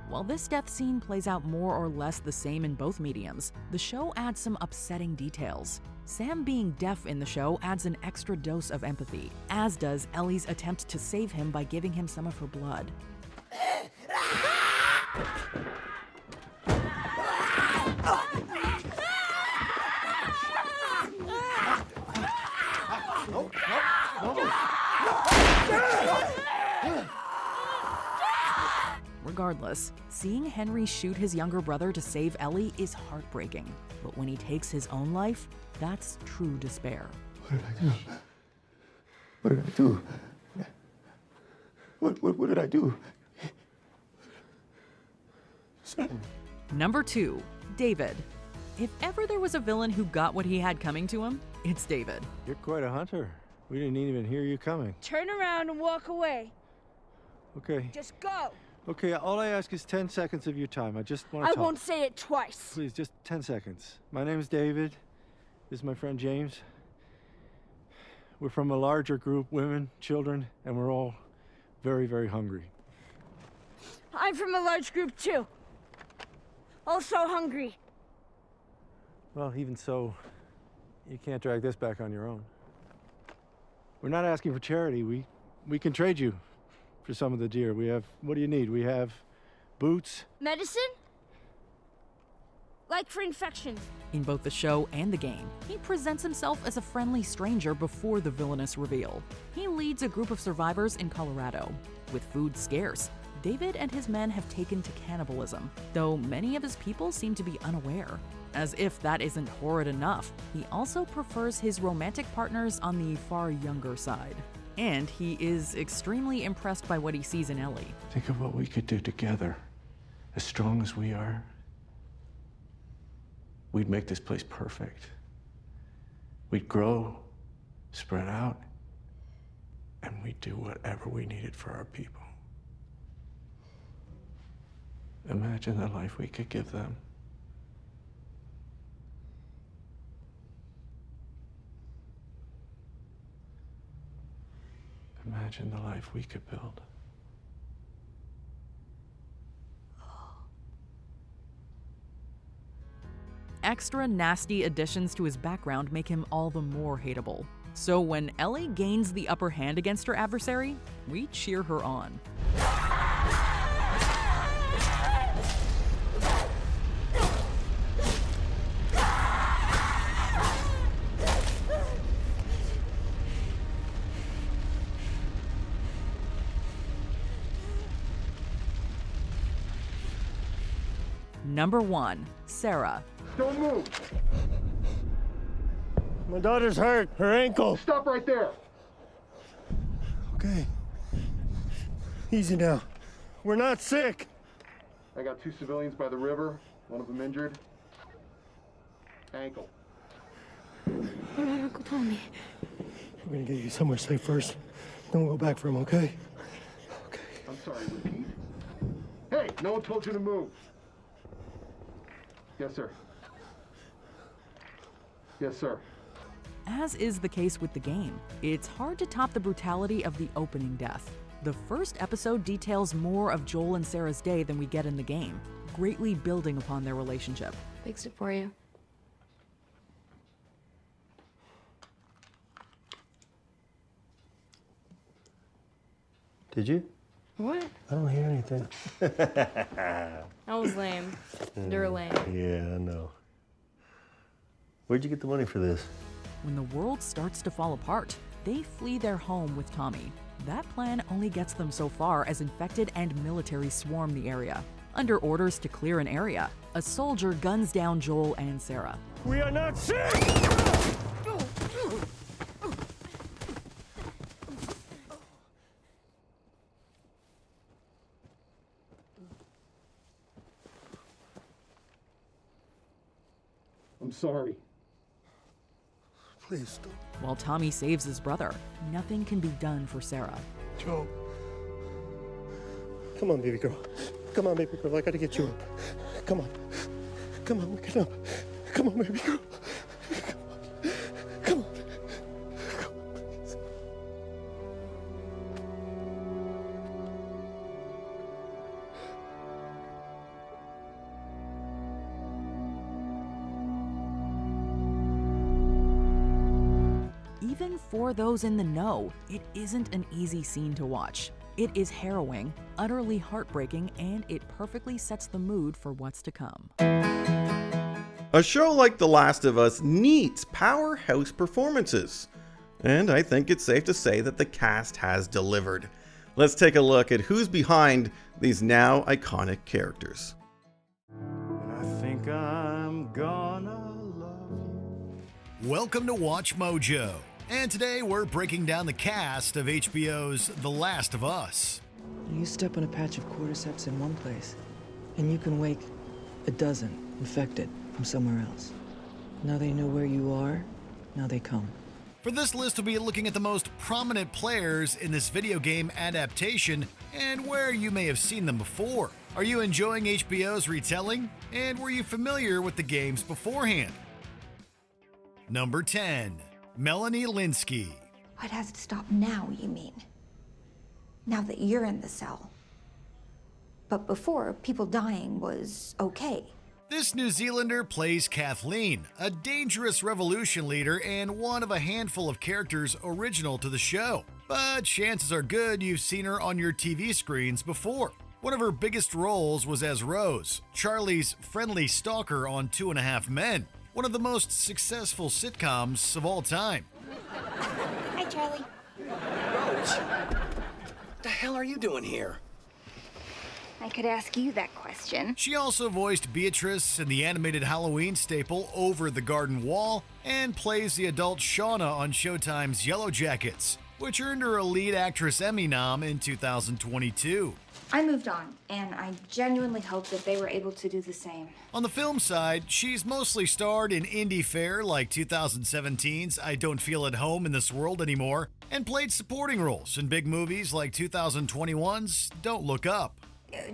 While this death scene plays out more or less the same in both mediums, the show adds some upsetting details. Sam being deaf in the show adds an extra dose of empathy, as does Ellie's attempt to save him by giving him some of her blood. Regardless, seeing Henry shoot his younger brother to save Ellie is heartbreaking. But when he takes his own life, that's true despair. What did I do? What did I do? Number 2, David. If ever there was a villain who got what he had coming to him, it's David. You're quite a hunter. We didn't even hear you coming. Turn around and walk away. Okay. Just go. Okay, all I ask is 10 seconds of your time. I just want to talk. I won't say it twice. Please, just 10 seconds. My name is David. This is my friend James. We're from a larger group, women, children, and we're all very, very hungry. I'm from a large group too. Also hungry. Well, even so, you can't drag this back on your own. We're not asking for charity. We can trade you for some of the deer. We have, what do you need? We have boots. Medicine? Like for infections. In both the show and the game, he presents himself as a friendly stranger before the villainous reveal. He leads a group of survivors in Colorado. With food scarce, David and his men have taken to cannibalism, though many of his people seem to be unaware. As if that isn't horrid enough, he also prefers his romantic partners on the far younger side. And he is extremely impressed by what he sees in Ellie. Think of what we could do together. As strong as we are, we'd make this place perfect. We'd grow, spread out, and we'd do whatever we needed for our people. Imagine the life we could give them. Imagine the life we could build. Extra nasty additions to his background make him all the more hateable. So when Ellie gains the upper hand against her adversary, we cheer her on. Number 1, Sarah. Don't move. My daughter's hurt. Her ankle. Stop right there. Okay. Easy now. We're not sick. I got 2 civilians by the river. One of them injured. Ankle. What did Uncle tell me? We're gonna get you somewhere safe first. Then we'll go back for him, okay? I'm sorry, repeat. Hey, no one told you to move. Yes, sir. Yes, sir. As is the case with the game, it's hard to top the brutality of the opening death. The first episode details more of Joel and Sarah's day than we get in the game, greatly building upon their relationship. Fixed it for you. Did you? What? I don't hear anything. That was lame. You're lame. Yeah, I know. Where'd you get the money for this? When the world starts to fall apart, they flee their home with Tommy. That plan only gets them so far as infected and military swarm the area. Under orders to clear an area, a soldier guns down Joel and Sarah. We are not safe! I'm sorry. Please stop. While Tommy saves his brother, nothing can be done for Sarah. Joe. Come on, baby girl. Come on, baby girl. I gotta get you up. Come on. Come on, get up. Come on, baby girl. Come on. Even for those in the know, it isn't an easy scene to watch. It is harrowing, utterly heartbreaking, and it perfectly sets the mood for what's to come. A show like The Last of Us needs powerhouse performances, and I think it's safe to say that the cast has delivered. Let's take a look at who's behind these now iconic characters. I think I'm gonna love you. Welcome to Watch Mojo, and today we're breaking down the cast of HBO's The Last of Us. You step on a patch of cordyceps in one place, and you can wake a dozen infected from somewhere else. Now they know where you are, now they come. For this list, we'll be looking at the most prominent players in this video game adaptation and where you may have seen them before. Are you enjoying HBO's retelling? And were you familiar with the games beforehand? Number 10, Melanie Lynskey. It has to stop now, you mean? Now that you're in the cell. But before, people dying was okay. This New Zealander plays Kathleen, a dangerous revolution leader and one of a handful of characters original to the show. But chances are good you've seen her on your TV screens before. One of her biggest roles was as Rose, Charlie's friendly stalker on 2.5 Men, one of the most successful sitcoms of all time. Hi, Charlie. Rose, what the hell are you doing here? I could ask you that question. She also voiced Beatrice in the animated Halloween staple Over the Garden Wall and plays the adult Shauna on Showtime's Yellow Jackets, which earned her a lead actress Emmy nom in 2022. I moved on, and I genuinely hope that they were able to do the same. On the film side, she's mostly starred in indie fare like 2017's I Don't Feel at Home in This World Anymore, and played supporting roles in big movies like 2021's Don't Look Up.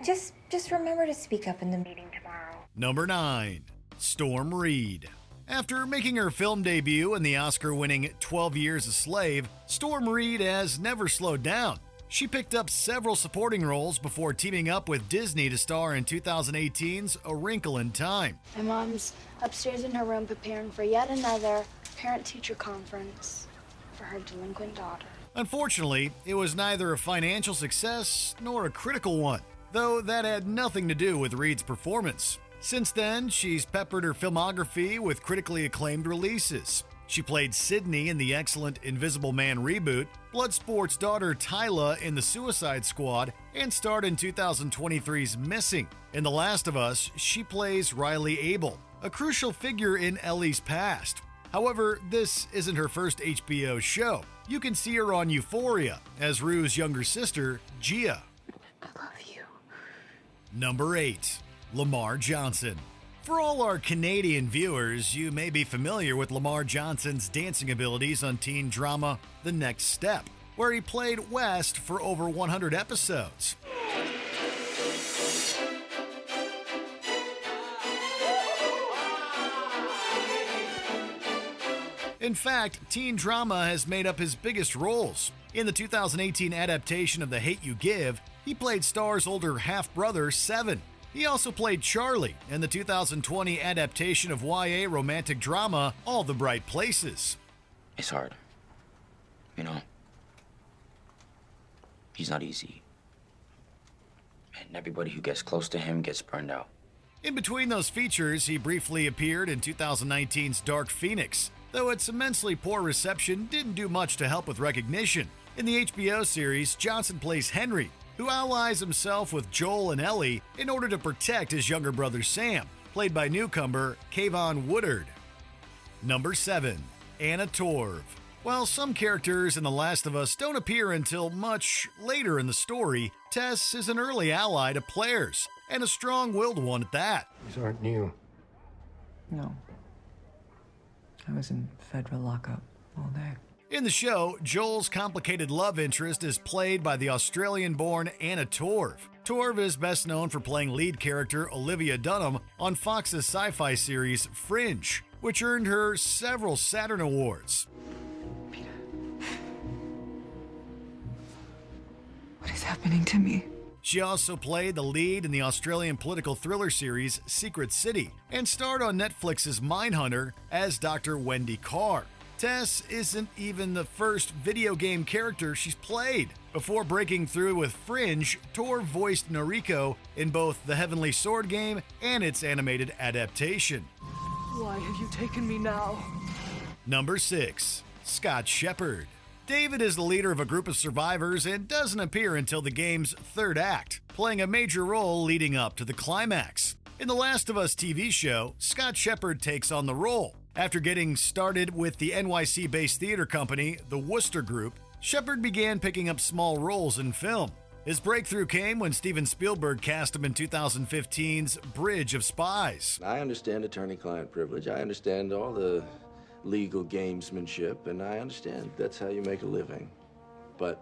Just remember to speak up in the meeting tomorrow. Number 9, Storm Reed. After making her film debut in the Oscar-winning 12 Years a Slave, Storm Reed has never slowed down. She picked up several supporting roles before teaming up with Disney to star in 2018's A Wrinkle in Time. My mom's upstairs in her room preparing for yet another parent-teacher conference for her delinquent daughter. Unfortunately, it was neither a financial success nor a critical one, though that had nothing to do with Reed's performance. Since then, she's peppered her filmography with critically acclaimed releases. She played Sydney in the excellent Invisible Man reboot, Bloodsport's daughter Tyla in The Suicide Squad, and starred in 2023's Missing. In The Last of Us, she plays Riley Abel, a crucial figure in Ellie's past. However, this isn't her first HBO show. You can see her on Euphoria as Rue's younger sister, Gia. I love you. Number 8, Lamar Johnson. For all our Canadian viewers, you may be familiar with Lamar Johnson's dancing abilities on teen drama The Next Step, where he played West for over 100 episodes. In fact, teen drama has made up his biggest roles. In the 2018 adaptation of The Hate U Give, he played Star's older half-brother, Seven. He also played Charlie in the 2020 adaptation of YA romantic drama All the Bright Places. It's hard. You know? He's not easy. And everybody who gets close to him gets burned out. In between those features, he briefly appeared in 2019's Dark Phoenix, though its immensely poor reception didn't do much to help with recognition. In the HBO series, Johnson plays Henry, who allies himself with Joel and Ellie in order to protect his younger brother Sam, played by newcomer Kayvon Woodard. Number 7. Anna Torv. While some characters in The Last of Us don't appear until much later in the story, Tess is an early ally to players, and a strong-willed one at that. These aren't new. No. I was in federal lockup all day. In the show, Joel's complicated love interest is played by the Australian-born Anna Torv. Torv is best known for playing lead character Olivia Dunham on Fox's sci-fi series Fringe, which earned her several Saturn Awards. What is happening to me? She also played the lead in the Australian political thriller series Secret City and starred on Netflix's Mindhunter as Dr. Wendy Carr. Tess isn't even the first video game character she's played. Before breaking through with Fringe, Torv voiced Noriko in both the Heavenly Sword game and its animated adaptation. Why have you taken me now? Number 6. Scott Shepherd. David is the leader of a group of survivors and doesn't appear until the game's third act, playing a major role leading up to the climax. In The Last of Us TV show, Scott Shepherd takes on the role. After getting started with the NYC-based theater company, the Wooster Group, Shepherd began picking up small roles in film. His breakthrough came when Steven Spielberg cast him in 2015's Bridge of Spies. I understand attorney-client privilege. I understand all the legal gamesmanship, and I understand that's how you make a living. But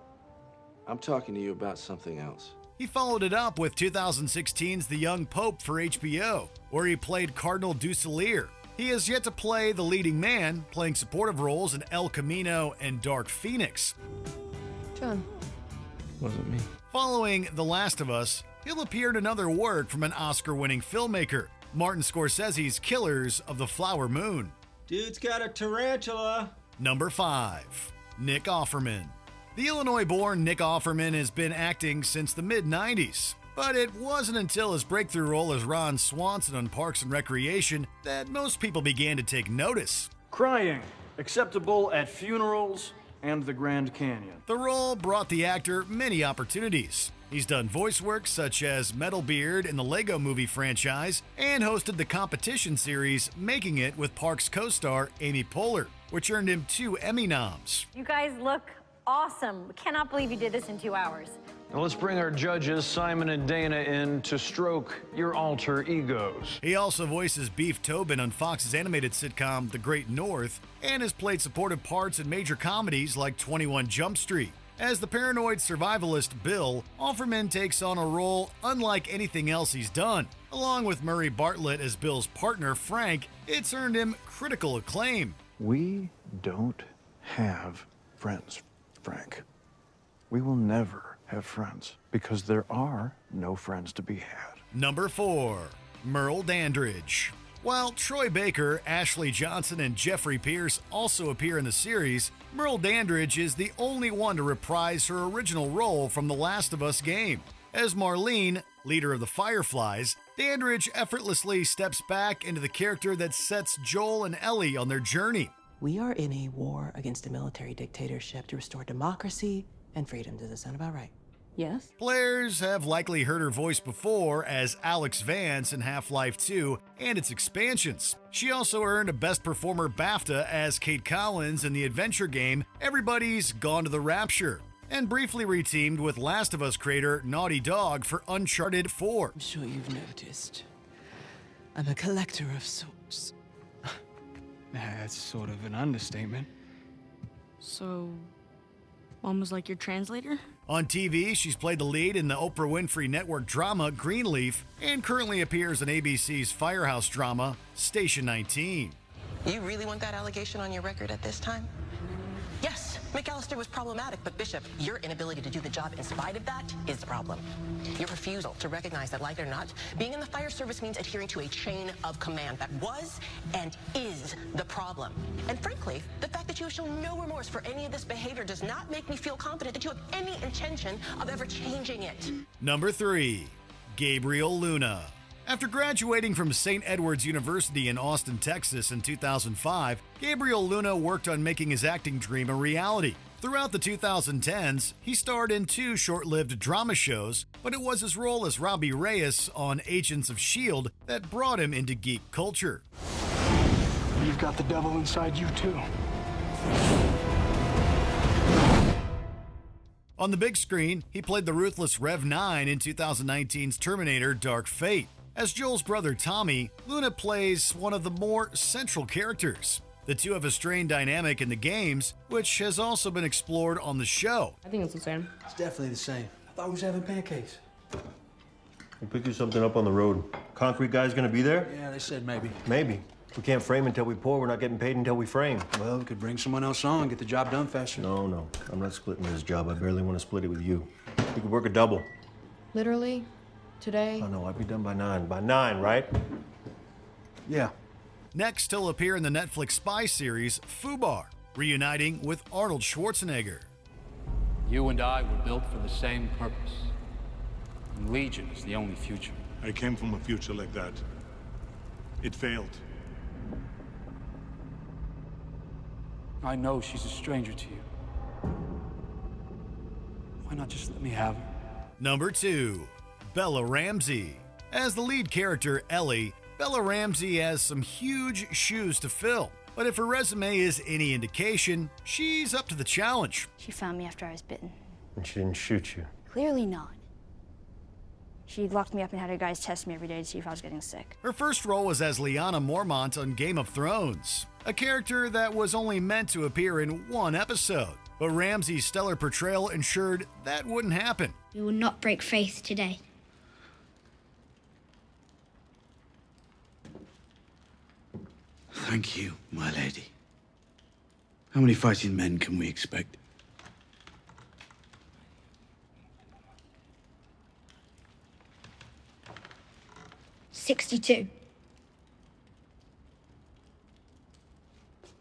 I'm talking to you about something else. He followed it up with 2016's The Young Pope for HBO, where he played Cardinal Duselier. He has yet to play the leading man, playing supportive roles in El Camino and Dark Phoenix. John. Wasn't me. Following The Last of Us, he'll appear in another work from an Oscar-winning filmmaker, Martin Scorsese's Killers of the Flower Moon. Dude's got a tarantula. Number 5. Nick Offerman. The Illinois-born Nick Offerman has been acting since the mid-90s, but it wasn't until his breakthrough role as Ron Swanson on Parks and Recreation that most people began to take notice. Crying, acceptable at funerals and the Grand Canyon. The role brought the actor many opportunities. He's done voice work such as Metalbeard in the Lego Movie franchise and hosted the competition series Making It with Parks co-star Amy Poehler, which earned him 2 Emmy noms. You guys look awesome. Cannot believe you did this in 2 hours. Now let's bring our judges, Simon and Dana, in to stroke your alter egos. He also voices Beef Tobin on Fox's animated sitcom The Great North and has played supportive parts in major comedies like 21 Jump Street. As the paranoid survivalist Bill, Offerman takes on a role unlike anything else he's done. Along with Murray Bartlett as Bill's partner, Frank, it's earned him critical acclaim. We don't have friends, Frank. We will never have friends because there are no friends to be had. Number 4. Merle Dandridge. While Troy Baker, Ashley Johnson, and Jeffrey Pierce also appear in the series, Merle Dandridge is the only one to reprise her original role from The Last of Us game. As Marlene, leader of the Fireflies, Dandridge effortlessly steps back into the character that sets Joel and Ellie on their journey. We are in a war against a military dictatorship to restore democracy and freedom. Does that sound about right? Yes? Players have likely heard her voice before as Alex Vance in Half-Life 2 and its expansions. She also earned a Best Performer BAFTA as Kate Collins in the adventure game Everybody's Gone to the Rapture, and briefly reteamed with Last of Us creator Naughty Dog for Uncharted 4. I'm sure you've noticed. I'm a collector of sorts. That's sort of an understatement. So, Mom was like your translator? On TV, she's played the lead in the Oprah Winfrey Network drama Greenleaf and currently appears in ABC's Firehouse drama Station 19. You really want that allegation on your record at this time? Yes, McAllister was problematic, but Bishop, your inability to do the job in spite of that is the problem. Your refusal to recognize that, like it or not, being in the fire service means adhering to a chain of command. That was and is the problem. And frankly, the fact that you have shown no remorse for any of this behavior does not make me feel confident that you have any intention of ever changing it. Number 3, Gabriel Luna. After graduating from St. Edward's University in Austin, Texas in 2005, Gabriel Luna worked on making his acting dream a reality. Throughout the 2010s, he starred in 2 short-lived drama shows, but it was his role as Robbie Reyes on Agents of S.H.I.E.L.D. that brought him into geek culture. You've got the devil inside you, too. On the big screen, he played the ruthless Rev 9 in 2019's Terminator Dark Fate. As Joel's brother Tommy, Luna plays one of the more central characters. The two have a strained dynamic in the games, which has also been explored on the show. I think it's the same. It's definitely the same. I thought we was having pancakes. We'll pick you something up on the road. Concrete guy's gonna be there? Yeah, they said maybe. Maybe. We can't frame until we pour. We're not getting paid until we frame. Well, we could bring someone else on, get the job done faster. No. I'm not splitting this job. I barely want to split it with you. We could work a double. Literally? Today? Oh, no, I'd be done by 9. By 9, right? Yeah. Next, he'll appear in the Netflix spy series Fubar, reuniting with Arnold Schwarzenegger. You and I were built for the same purpose. And Legion is the only future. I came from a future like that. It failed. I know she's a stranger to you. Why not just let me have her? Number 2, Bella Ramsey. As the lead character, Ellie, Bella Ramsey has some huge shoes to fill. But if her resume is any indication, she's up to the challenge. She found me after I was bitten. And she didn't shoot you. Clearly not. She locked me up and had her guys test me every day to see if I was getting sick. Her first role was as Lyanna Mormont on Game of Thrones, a character that was only meant to appear in 1 episode. But Ramsey's stellar portrayal ensured that wouldn't happen. We will not break faith today. Thank you, my lady. How many fighting men can we expect? "62.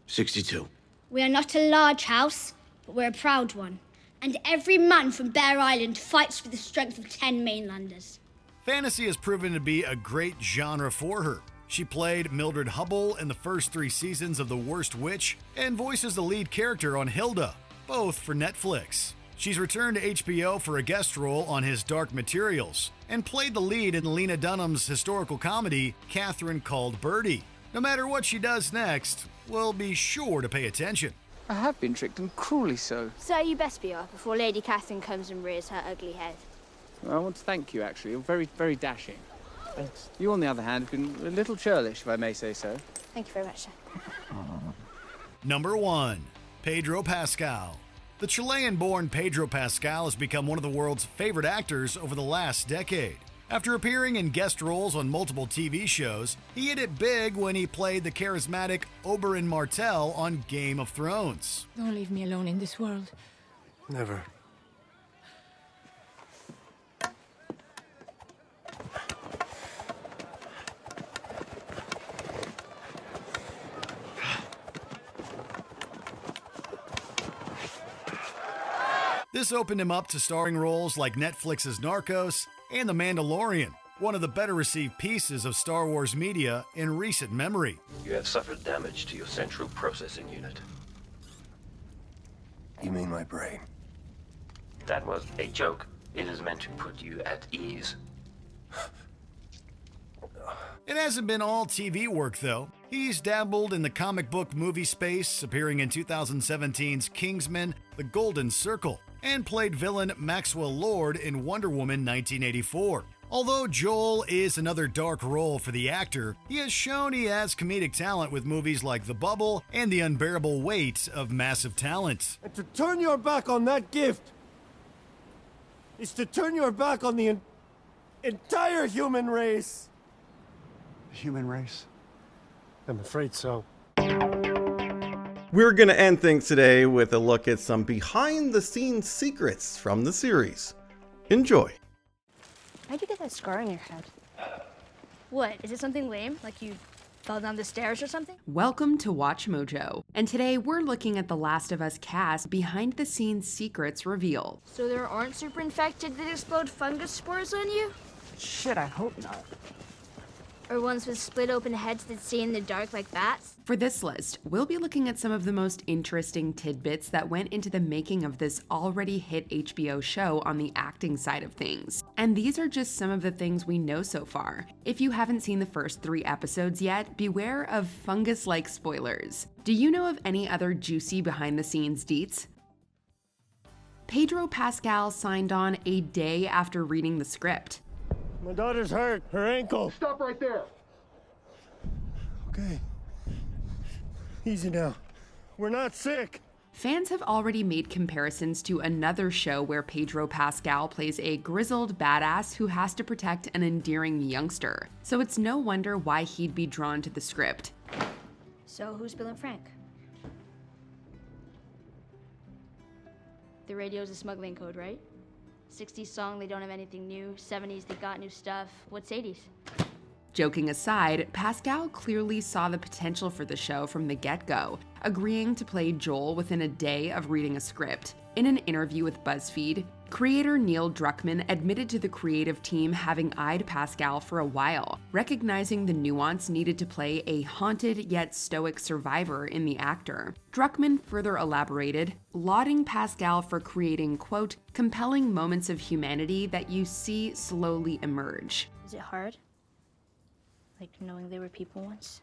62. We are not a large house, but we're a proud one. And every man from Bear Island fights with the strength of 10 mainlanders." Fantasy has proven to be a great genre for her. She played Mildred Hubble in the first 3 seasons of The Worst Witch and voices the lead character on Hilda, both for Netflix. She's returned to HBO for a guest role on His Dark Materials and played the lead in Lena Dunham's historical comedy, Catherine Called Birdie. No matter what she does next, we'll be sure to pay attention. I have been tricked, and cruelly so. So you best be off before Lady Catherine comes and rears her ugly head. I want to thank you, actually. You're very, very dashing. Thanks. You, on the other hand, have been a little churlish, if I may say so. Thank you very much, sir. Number 1, Pedro Pascal. The Chilean-born Pedro Pascal has become one of the world's favorite actors over the last decade. After appearing in guest roles on multiple TV shows, he hit it big when he played the charismatic Oberyn Martell on Game of Thrones. Don't leave me alone in this world. Never. This opened him up to starring roles like Netflix's Narcos and The Mandalorian, one of the better received pieces of Star Wars media in recent memory. You have suffered damage to your central processing unit. You mean my brain? That was a joke. It is meant to put you at ease. It hasn't been all TV work, though. He's dabbled in the comic book movie space, appearing in 2017's Kingsman: The Golden Circle, and played villain Maxwell Lord in Wonder Woman 1984. Although Joel is another dark role for the actor, he has shown he has comedic talent with movies like The Bubble and The Unbearable Weight of Massive Talent. And to turn your back on that gift is to turn your back on the entire human race. The human race? I'm afraid so. We're going to end things today with a look at some behind-the-scenes secrets from the series. Enjoy. How'd you get that scar on your head? What, is it something lame? Like you fell down the stairs or something? Welcome to Watch Mojo, and today we're looking at the Last of Us cast behind-the-scenes secrets revealed. So there aren't super infected that explode fungus spores on you? Shit, I hope not. Or ones with split open heads that see in the dark like bats? For this list, we'll be looking at some of the most interesting tidbits that went into the making of this already hit HBO show on the acting side of things. And these are just some of the things we know so far. If you haven't seen the first 3 episodes yet, beware of fungus-like spoilers. Do you know of any other juicy behind-the-scenes deets? Pedro Pascal signed on a day after reading the script. My daughter's hurt. Her ankle. Stop right there. Okay. Easy now. We're not sick. Fans have already made comparisons to another show where Pedro Pascal plays a grizzled badass who has to protect an endearing youngster. So it's no wonder why he'd be drawn to the script. So who's Bill and Frank? The radio's a smuggling code, right? 60s song, they don't have anything new. 70s, they got new stuff. What's 80s? Joking aside, Pascal clearly saw the potential for the show from the get-go, agreeing to play Joel within a day of reading a script. In an interview with BuzzFeed, creator Neil Druckmann admitted to the creative team having eyed Pascal for a while, recognizing the nuance needed to play a haunted yet stoic survivor in the actor. Druckmann further elaborated, lauding Pascal for creating, quote, compelling moments of humanity that you see slowly emerge. Is it hard? Like knowing they were people once?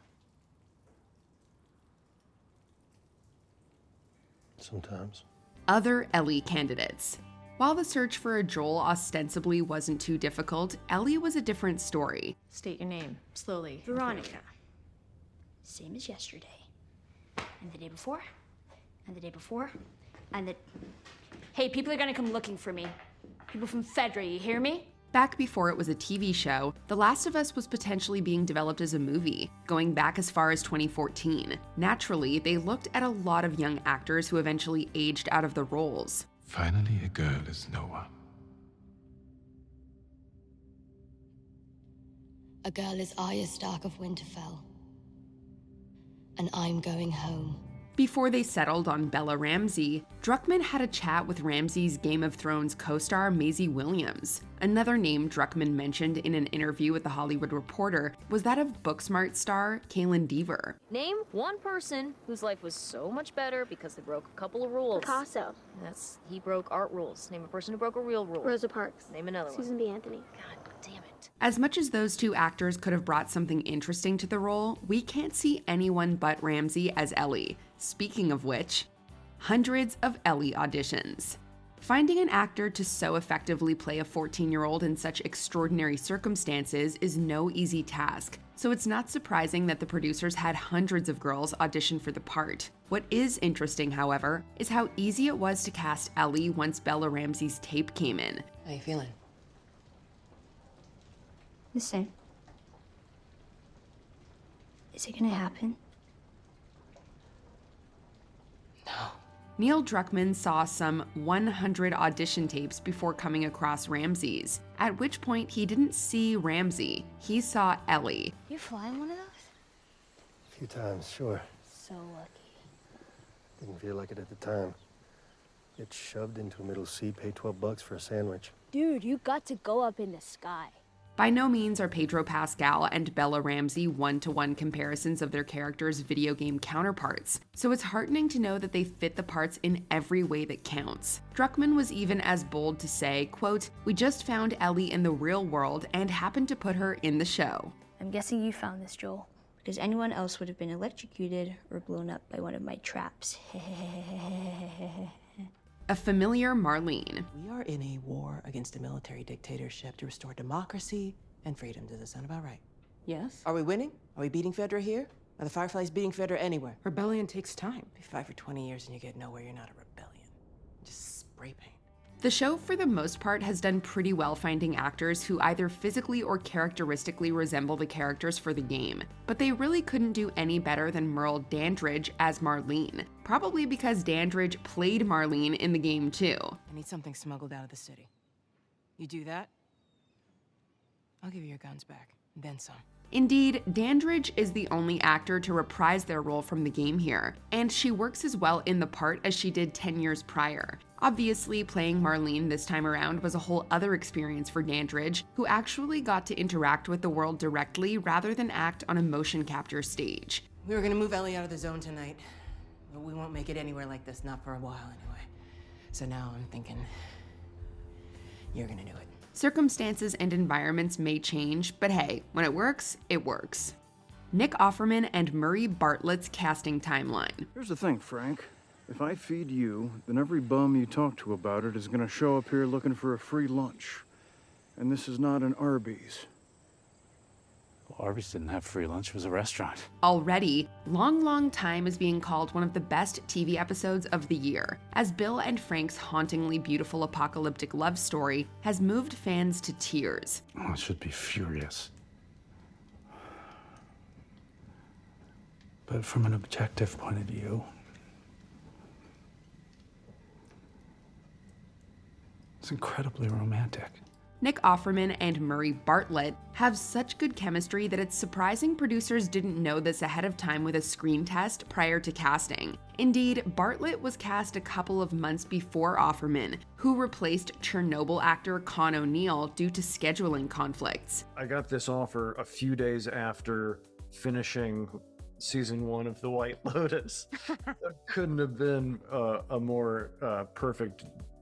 Sometimes. Other Ellie candidates. While the search for a Joel ostensibly wasn't too difficult, Ellie was a different story. State your name, slowly. Veronica. Same as yesterday. And the day before. And the day before. And the... Hey, people are gonna come looking for me. People from Fedra, you hear me? Back before it was a TV show, The Last of Us was potentially being developed as a movie, going back as far as 2014. Naturally, they looked at a lot of young actors who eventually aged out of the roles. Finally, a girl is no one. A girl is Arya Stark of Winterfell. And I'm going home. Before they settled on Bella Ramsey, Druckmann had a chat with Ramsey's Game of Thrones co-star Maisie Williams. Another name Druckmann mentioned in an interview with The Hollywood Reporter was that of Booksmart star Kaitlyn Dever. Name one person whose life was so much better because they broke a couple of rules. Picasso. He broke art rules. Name a person who broke a real rule. Rosa Parks. Name another one. Susan B. Anthony. God damn it. As much as those two actors could have brought something interesting to the role, we can't see anyone but Ramsey as Ellie. Speaking of which, hundreds of Ellie auditions. Finding an actor to so effectively play a 14-year-old in such extraordinary circumstances is no easy task, so it's not surprising that the producers had hundreds of girls audition for the part. What is interesting, however, is how easy it was to cast Ellie once Bella Ramsey's tape came in. How you feeling? The same. Is it gonna happen? Neil Druckmann saw some 100 audition tapes before coming across Ramsey's, at which point he didn't see Ramsey, he saw Ellie. You flying one of those? A few times, sure. So lucky. Didn't feel like it at the time. Get shoved into a middle seat, pay $12 for a sandwich. Dude, you got to go up in the sky. By no means are Pedro Pascal and Bella Ramsey one-to-one comparisons of their characters' video game counterparts, so it's heartening to know that they fit the parts in every way that counts. Druckmann was even as bold to say, quote, "We just found Ellie in the real world and happened to put her in the show." I'm guessing you found this, Joel, because anyone else would have been electrocuted or blown up by one of my traps. A familiar Marlene. We are in a war against a military dictatorship to restore democracy and freedom. Does that sound about right? Yes. Are we winning? Are we beating Fedra here? Are the Fireflies beating Fedra anywhere? Rebellion takes time. If you fight for 20 years and you get nowhere, you're not a rebellion. Just spray paint. The show, for the most part, has done pretty well finding actors who either physically or characteristically resemble the characters for the game, but they really couldn't do any better than Merle Dandridge as Marlene, probably because Dandridge played Marlene in the game too. I need something smuggled out of the city. You do that, I'll give you your guns back, and then some. Indeed, Dandridge is the only actor to reprise their role from the game here, and she works as well in the part as she did 10 years prior. Obviously, playing Marlene this time around was a whole other experience for Dandridge, who actually got to interact with the world directly rather than act on a motion capture stage. We were gonna move Ellie out of the zone tonight, but we won't make it anywhere like this, not for a while anyway. So now I'm thinking, you're gonna do it. Circumstances and environments may change, but hey, when it works, it works. Nick Offerman and Murray Bartlett's casting timeline. Here's the thing, Frank. If I feed you, then every bum you talk to about it is gonna show up here looking for a free lunch. And this is not an Arby's. Well, Arby's didn't have free lunch, it was a restaurant. Already, Long Time is being called one of the best TV episodes of the year, as Bill and Frank's hauntingly beautiful apocalyptic love story has moved fans to tears. Oh, it should be furious. But from an objective point of view, it's incredibly romantic. Nick Offerman and Murray Bartlett have such good chemistry that it's surprising producers didn't know this ahead of time with a screen test prior to casting. Indeed, Bartlett was cast a couple of months before Offerman, who replaced Chernobyl actor Con O'Neill due to scheduling conflicts. I got this offer a few days after finishing season 1 of The White Lotus. That couldn't have been a more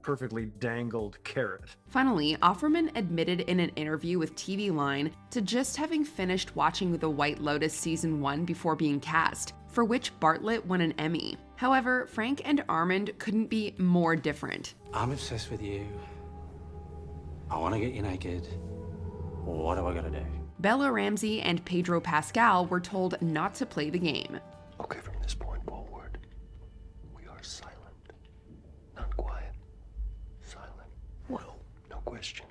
perfectly dangled carrot. Funnily, Offerman admitted in an interview with TV Line to just having finished watching The White Lotus season 1 before being cast, for which Bartlett won an Emmy. However, Frank and Armand couldn't be more different. I'm obsessed with you. I want to get you naked. What do I gotta do? Bella Ramsey and Pedro Pascal were told not to play the game. Okay, from this point forward, we are silent. Not quiet. Silent. No question.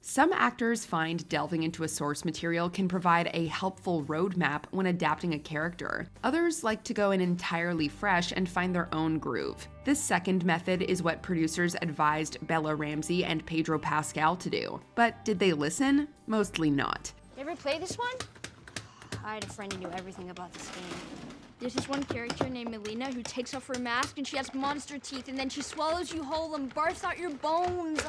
Some actors find delving into a source material can provide a helpful roadmap when adapting a character. Others like to go in entirely fresh and find their own groove. This second method is what producers advised Bella Ramsey and Pedro Pascal to do. But did they listen? Mostly not. You ever play this one? I had a friend who knew everything about this game. There's this one character named Melina who takes off her mask and she has monster teeth and then she swallows you whole and barfs out your bones.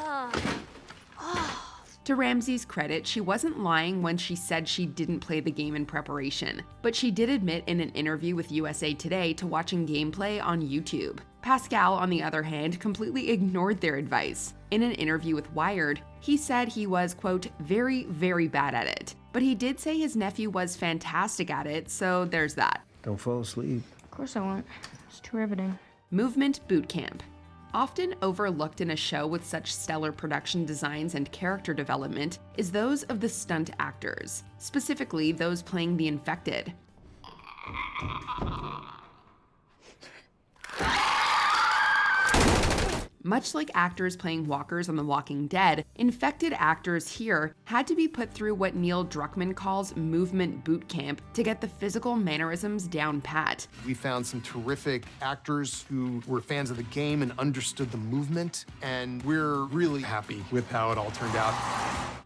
To Ramsey's credit, she wasn't lying when she said she didn't play the game in preparation, but she did admit in an interview with USA Today to watching gameplay on YouTube. Pascal, on the other hand, completely ignored their advice. In an interview with Wired, he said he was, quote, very, very bad at it. But he did say his nephew was fantastic at it, so there's that. Don't fall asleep. Of course I won't. It's too riveting. Movement Boot Camp. Often overlooked in a show with such stellar production designs and character development is those of the stunt actors, specifically those playing the infected. Much like actors playing walkers on The Walking Dead, infected actors here had to be put through what Neil Druckmann calls movement boot camp to get the physical mannerisms down pat. We found some terrific actors who were fans of the game and understood the movement, and we're really happy with how it all turned out.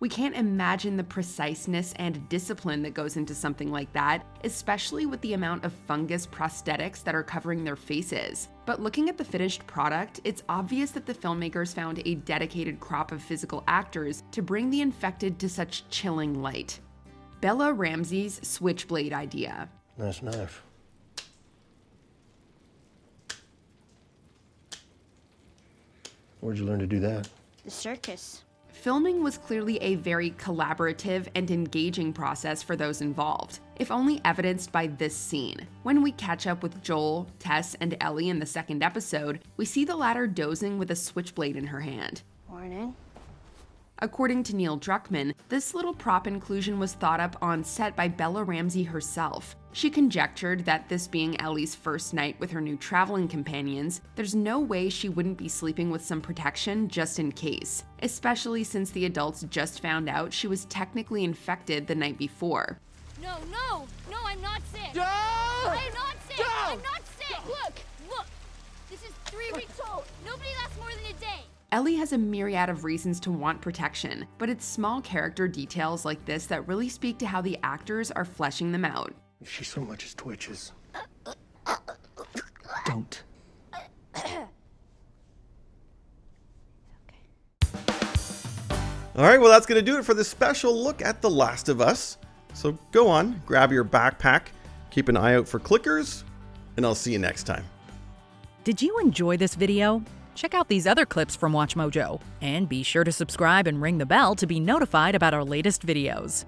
We can't imagine the preciseness and discipline that goes into something like that, especially with the amount of fungus prosthetics that are covering their faces. But looking at the finished product, it's obvious that the filmmakers found a dedicated crop of physical actors to bring the infected to such chilling light. Bella Ramsey's switchblade idea. Nice knife. Where'd you learn to do that? The circus. Filming was clearly a very collaborative and engaging process for those involved, if only evidenced by this scene. When we catch up with Joel, Tess, and Ellie in the second episode, we see the latter dozing with a switchblade in her hand. Morning. According to Neil Druckmann, this little prop inclusion was thought up on set by Bella Ramsey herself. She conjectured that this being Ellie's first night with her new traveling companions, there's no way she wouldn't be sleeping with some protection just in case, especially since the adults just found out she was technically infected the night before. No, I'm not sick. No! I'm not sick. No! I'm not sick. Look. This is 3 weeks old. Nobody lasts more than a day. Ellie has a myriad of reasons to want protection, but it's small character details like this that really speak to how the actors are fleshing them out. If she so much as twitches. Don't. All right, well, that's going to do it for this special look at The Last of Us. So go on, grab your backpack, keep an eye out for clickers, and I'll see you next time. Did you enjoy this video? Check out these other clips from WatchMojo, and be sure to subscribe and ring the bell to be notified about our latest videos.